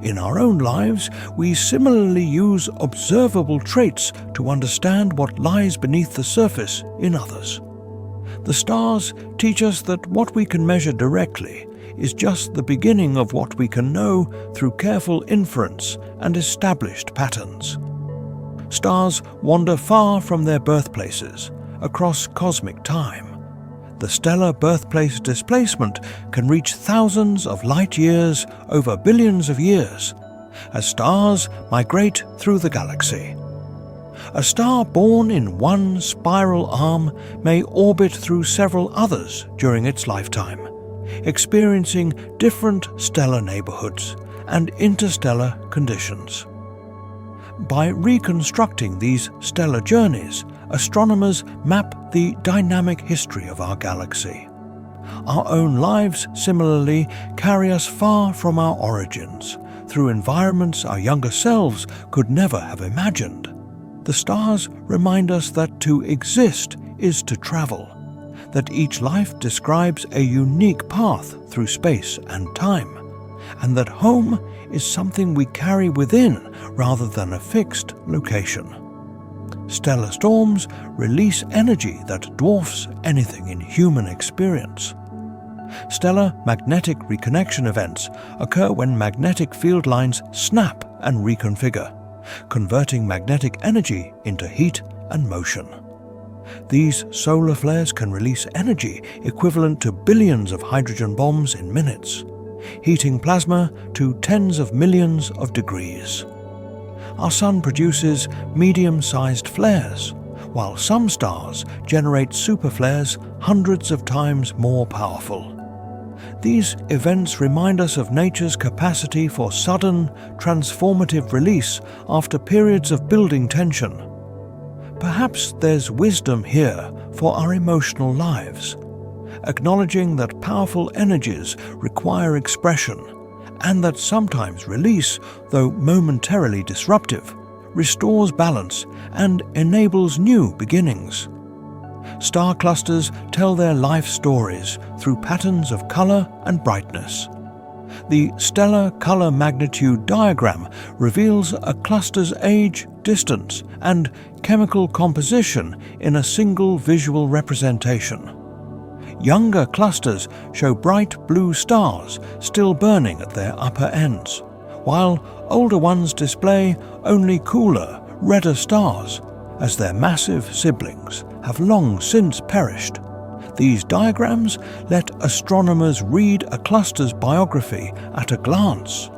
In our own lives, we similarly use observable traits to understand what lies beneath the surface in others. The stars teach us that what we can measure directly is just the beginning of what we can know through careful inference and established patterns. Stars wander far from their birthplaces across cosmic time. The stellar birthplace displacement can reach thousands of light years over billions of years as stars migrate through the galaxy. A star born in one spiral arm may orbit through several others during its lifetime, experiencing different stellar neighborhoods and interstellar conditions. By reconstructing these stellar journeys, astronomers map the dynamic history of our galaxy. Our own lives, similarly, carry us far from our origins, through environments our younger selves could never have imagined. The stars remind us that to exist is to travel, that each life describes a unique path through space and time, and that home is something we carry within rather than a fixed location. Stellar storms release energy that dwarfs anything in human experience. Stellar magnetic reconnection events occur when magnetic field lines snap and reconfigure, converting magnetic energy into heat and motion. These solar flares can release energy equivalent to billions of hydrogen bombs in minutes, heating plasma to tens of millions of degrees. Our Sun produces medium-sized flares, while some stars generate superflares hundreds of times more powerful. These events remind us of nature's capacity for sudden, transformative release after periods of building tension. Perhaps there's wisdom here for our emotional lives, acknowledging that powerful energies require expression, and that sometimes release, though momentarily disruptive, restores balance and enables new beginnings. Star clusters tell their life stories through patterns of color and brightness. The stellar color magnitude diagram reveals a cluster's age, distance, and chemical composition in a single visual representation. Younger clusters show bright blue stars still burning at their upper ends, while older ones display only cooler, redder stars, as their massive siblings have long since perished. These diagrams let astronomers read a cluster's biography at a glance,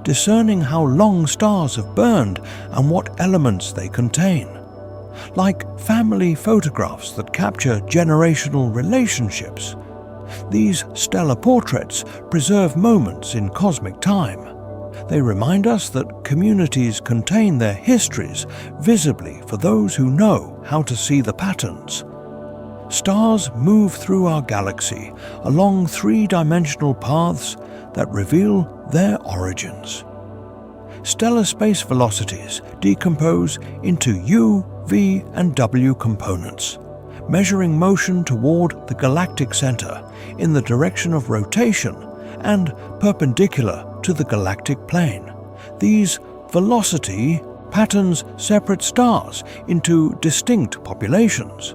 discerning how long stars have burned and what elements they contain. Like family photographs that capture generational relationships, these stellar portraits preserve moments in cosmic time. They remind us that communities contain their histories visibly for those who know how to see the patterns. Stars move through our galaxy along three-dimensional paths that reveal their origins. Stellar space velocities decompose into U, V, and W components, measuring motion toward the galactic center in the direction of rotation and perpendicular to the galactic plane. These velocity patterns separate stars into distinct populations: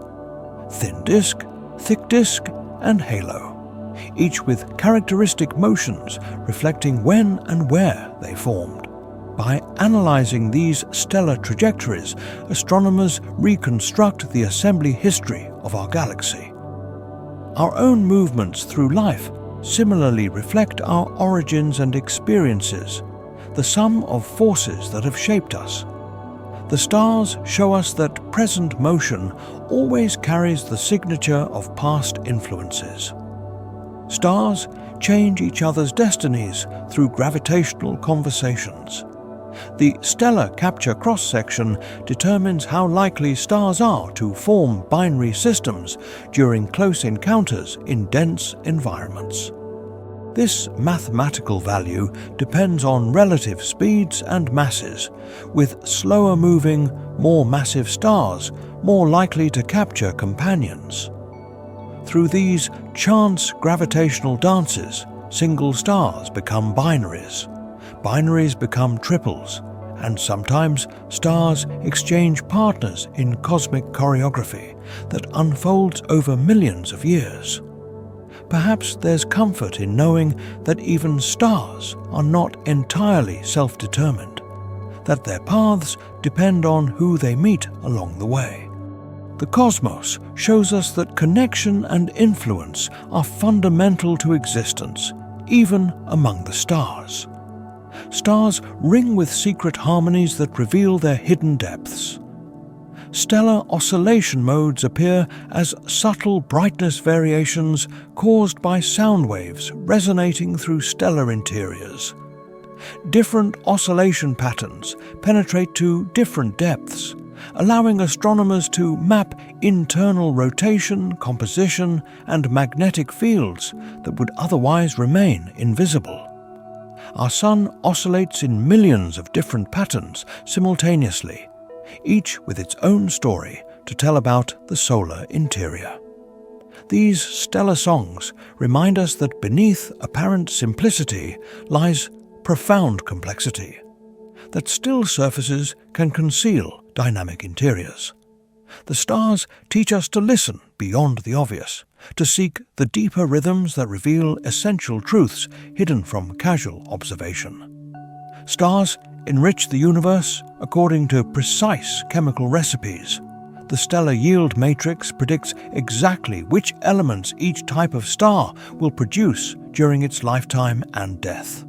thin disk, thick disk, and halo, each with characteristic motions reflecting when and where they formed. By analyzing these stellar trajectories, astronomers reconstruct the assembly history of our galaxy. Our own movements through life similarly reflect our origins and experiences, the sum of forces that have shaped us. The stars show us that present motion always carries the signature of past influences. Stars change each other's destinies through gravitational conversations. The stellar capture cross-section determines how likely stars are to form binary systems during close encounters in dense environments. This mathematical value depends on relative speeds and masses, with slower-moving, more massive stars more likely to capture companions. Through these chance gravitational dances, single stars become binaries. Binaries become triples, and sometimes stars exchange partners in cosmic choreography that unfolds over millions of years. Perhaps there's comfort in knowing that even stars are not entirely self-determined, that their paths depend on who they meet along the way. The cosmos shows us that connection and influence are fundamental to existence, even among the stars. Stars ring with secret harmonies that reveal their hidden depths. Stellar oscillation modes appear as subtle brightness variations caused by sound waves resonating through stellar interiors. Different oscillation patterns penetrate to different depths, allowing astronomers to map internal rotation, composition, and magnetic fields that would otherwise remain invisible. Our Sun oscillates in millions of different patterns simultaneously, each with its own story to tell about the solar interior. These stellar songs remind us that beneath apparent simplicity lies profound complexity, that still surfaces can conceal dynamic interiors. The stars teach us to listen beyond the obvious, to seek the deeper rhythms that reveal essential truths hidden from casual observation. Stars enrich the universe according to precise chemical recipes. The stellar yield matrix predicts exactly which elements each type of star will produce during its lifetime and death.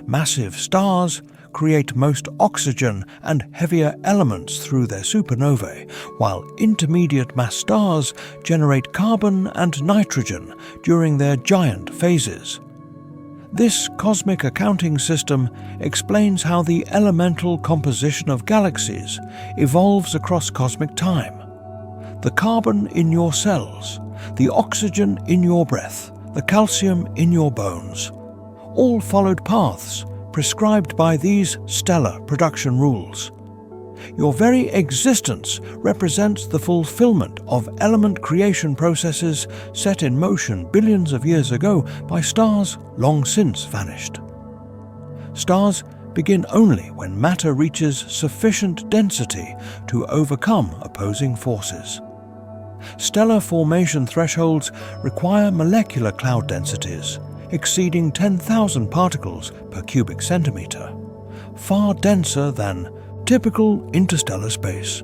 Massive stars create most oxygen and heavier elements through their supernovae, while intermediate mass stars generate carbon and nitrogen during their giant phases. This cosmic accounting system explains how the elemental composition of galaxies evolves across cosmic time. The carbon in your cells, the oxygen in your breath, the calcium in your bones, all followed paths prescribed by these stellar production rules. Your very existence represents the fulfillment of element creation processes set in motion billions of years ago by stars long since vanished. Stars begin only when matter reaches sufficient density to overcome opposing forces. Stellar formation thresholds require molecular cloud densities exceeding 10,000 particles per cubic centimeter, far denser than typical interstellar space.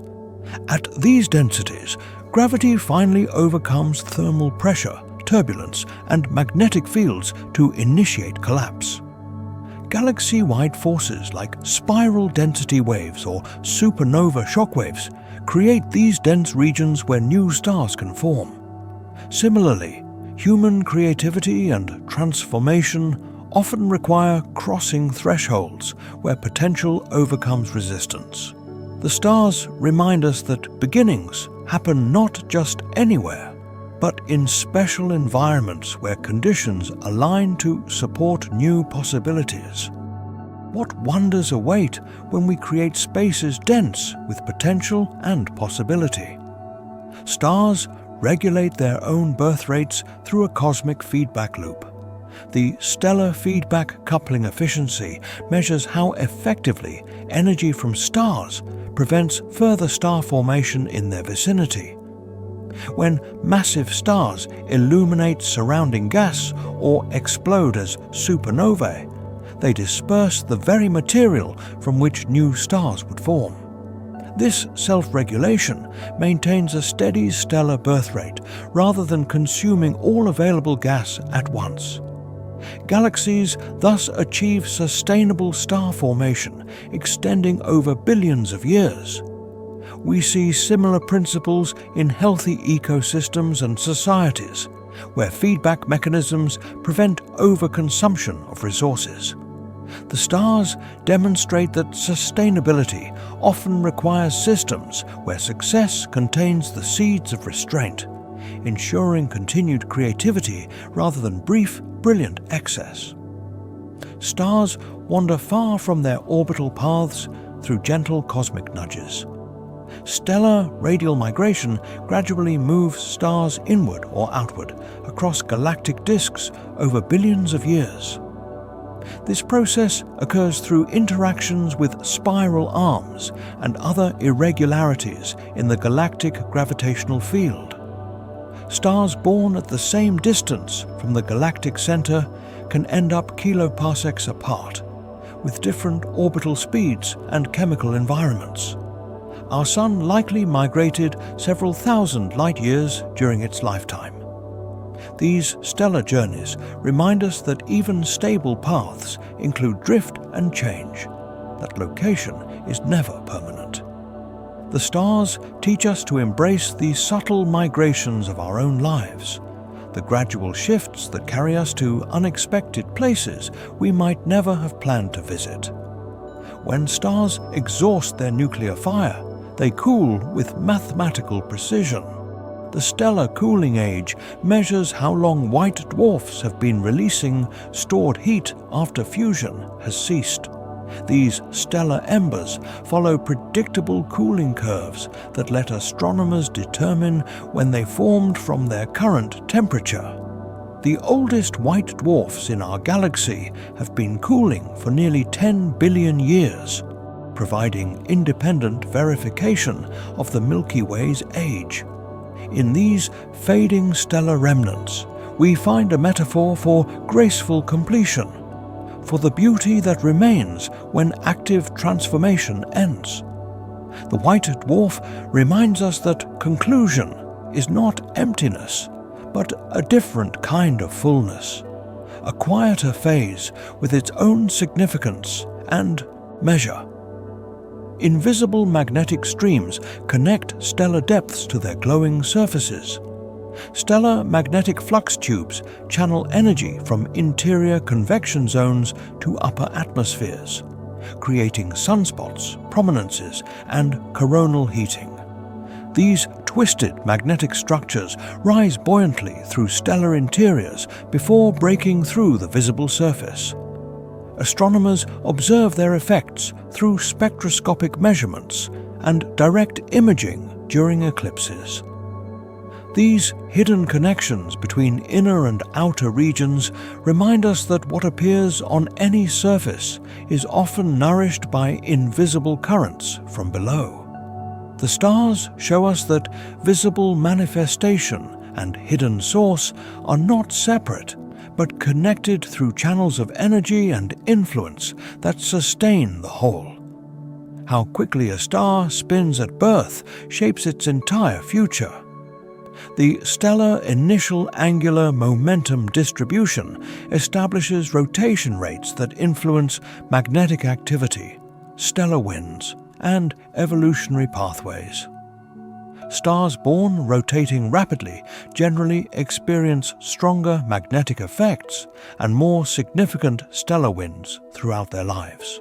At these densities, gravity finally overcomes thermal pressure, turbulence, and magnetic fields to initiate collapse. Galaxy-wide forces like spiral density waves or supernova shockwaves create these dense regions where new stars can form. Similarly, human creativity and transformation often require crossing thresholds where potential overcomes resistance. The stars remind us that beginnings happen not just anywhere, but in special environments where conditions align to support new possibilities. What wonders await when we create spaces dense with potential and possibility? Stars regulate their own birth rates through a cosmic feedback loop. The stellar feedback coupling efficiency measures how effectively energy from stars prevents further star formation in their vicinity. When massive stars illuminate surrounding gas or explode as supernovae, they disperse the very material from which new stars would form. This self-regulation maintains a steady stellar birth rate rather than consuming all available gas at once. Galaxies thus achieve sustainable star formation extending over billions of years. We see similar principles in healthy ecosystems and societies, where feedback mechanisms prevent overconsumption of resources. The stars demonstrate that sustainability often requires systems where success contains the seeds of restraint, ensuring continued creativity rather than brief, brilliant excess. Stars wander far from their orbital paths through gentle cosmic nudges. Stellar radial migration gradually moves stars inward or outward across galactic disks over billions of years. This process occurs through interactions with spiral arms and other irregularities in the galactic gravitational field. Stars born at the same distance from the galactic center can end up kiloparsecs apart, with different orbital speeds and chemical environments. Our Sun likely migrated several thousand light-years during its lifetime. These stellar journeys remind us that even stable paths include drift and change, that location is never permanent. The stars teach us to embrace the subtle migrations of our own lives, the gradual shifts that carry us to unexpected places we might never have planned to visit. When stars exhaust their nuclear fire, they cool with mathematical precision. The stellar cooling age measures how long white dwarfs have been releasing stored heat after fusion has ceased. These stellar embers follow predictable cooling curves that let astronomers determine when they formed from their current temperature. The oldest white dwarfs in our galaxy have been cooling for nearly 10 billion years, providing independent verification of the Milky Way's age. In these fading stellar remnants, we find a metaphor for graceful completion, for the beauty that remains when active transformation ends. The white dwarf reminds us that conclusion is not emptiness, but a different kind of fullness, a quieter phase with its own significance and measure. Invisible magnetic streams connect stellar depths to their glowing surfaces. Stellar magnetic flux tubes channel energy from interior convection zones to upper atmospheres, creating sunspots, prominences, and coronal heating. These twisted magnetic structures rise buoyantly through stellar interiors before breaking through the visible surface. Astronomers observe their effects through spectroscopic measurements and direct imaging during eclipses. These hidden connections between inner and outer regions remind us that what appears on any surface is often nourished by invisible currents from below. The stars show us that visible manifestation and hidden source are not separate, but connected through channels of energy and influence that sustain the whole. How quickly a star spins at birth shapes its entire future. The stellar initial angular momentum distribution establishes rotation rates that influence magnetic activity, stellar winds, and evolutionary pathways. Stars born rotating rapidly generally experience stronger magnetic effects and more significant stellar winds throughout their lives.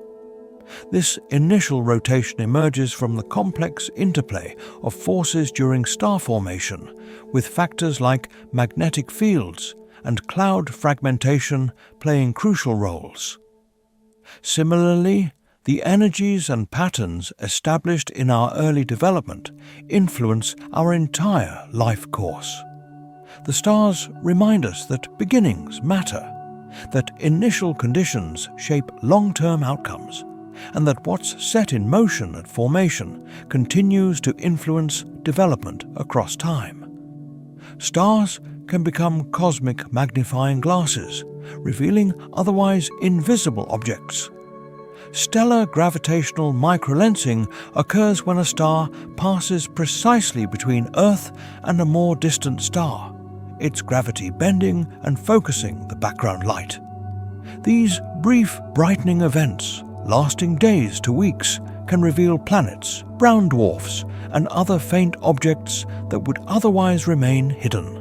This initial rotation emerges from the complex interplay of forces during star formation, with factors like magnetic fields and cloud fragmentation playing crucial roles. Similarly, the energies and patterns established in our early development influence our entire life course. The stars remind us that beginnings matter, that initial conditions shape long-term outcomes, and that what's set in motion at formation continues to influence development across time. Stars can become cosmic magnifying glasses, revealing otherwise invisible objects. Stellar gravitational microlensing occurs when a star passes precisely between Earth and a more distant star, its gravity bending and focusing the background light. These brief brightening events, lasting days to weeks, can reveal planets, brown dwarfs, and other faint objects that would otherwise remain hidden.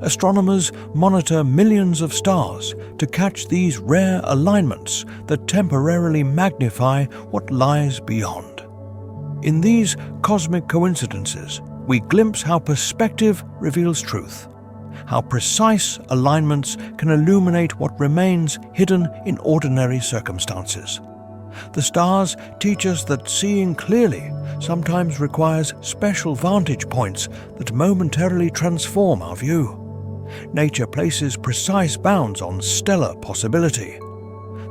Astronomers monitor millions of stars to catch these rare alignments that temporarily magnify what lies beyond. In these cosmic coincidences, we glimpse how perspective reveals truth, how precise alignments can illuminate what remains hidden in ordinary circumstances. The stars teach us that seeing clearly sometimes requires special vantage points that momentarily transform our view. Nature places precise bounds on stellar possibility.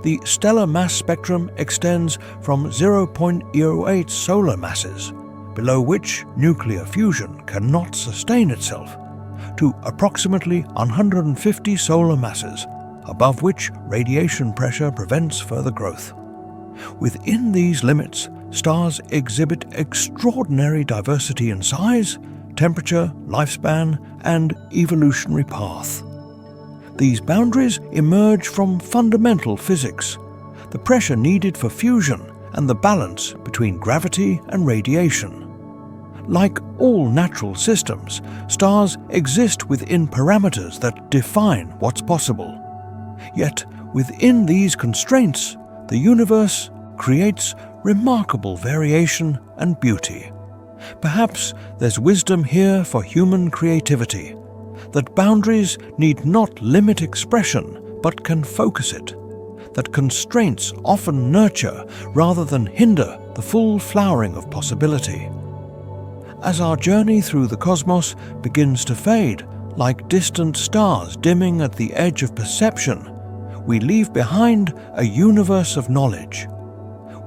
The stellar mass spectrum extends from 0.08 solar masses, below which nuclear fusion cannot sustain itself, to approximately 150 solar masses, above which radiation pressure prevents further growth. Within these limits, stars exhibit extraordinary diversity in size, temperature, lifespan, and evolutionary path. These boundaries emerge from fundamental physics, the pressure needed for fusion and the balance between gravity and radiation. Like all natural systems, stars exist within parameters that define what's possible. Yet, within these constraints, the universe creates remarkable variation and beauty. Perhaps there's wisdom here for human creativity, that boundaries need not limit expression but can focus it, that constraints often nurture rather than hinder the full flowering of possibility. As our journey through the cosmos begins to fade, like distant stars dimming at the edge of perception, we leave behind a universe of knowledge.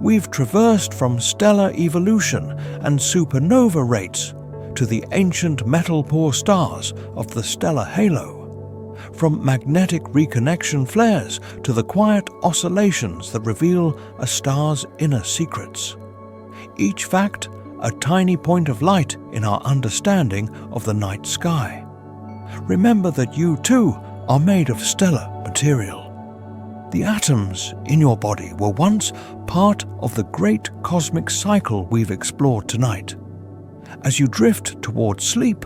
We've traversed from stellar evolution and supernova rates to the ancient metal-poor stars of the stellar halo, from magnetic reconnection flares to the quiet oscillations that reveal a star's inner secrets. Each fact a tiny point of light in our understanding of the night sky. Remember that you too are made of stellar material. The atoms in your body were once part of the great cosmic cycle we've explored tonight. As you drift towards sleep,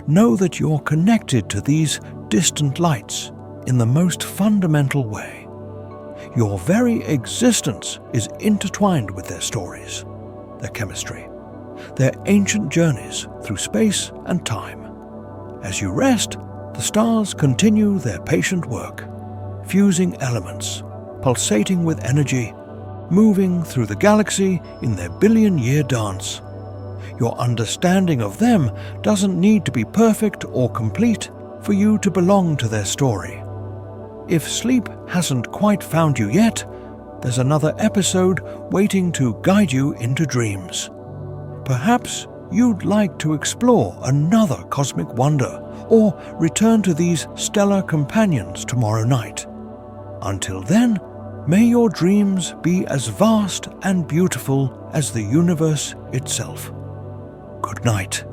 know that you're connected to these distant lights in the most fundamental way. Your very existence is intertwined with their stories, their chemistry, their ancient journeys through space and time. As you rest, the stars continue their patient work, fusing elements, pulsating with energy, moving through the galaxy in their billion-year dance. Your understanding of them doesn't need to be perfect or complete for you to belong to their story. If sleep hasn't quite found you yet, there's another episode waiting to guide you into dreams. Perhaps you'd like to explore another cosmic wonder or return to these stellar companions tomorrow night. Until then, may your dreams be as vast and beautiful as the universe itself. Good night.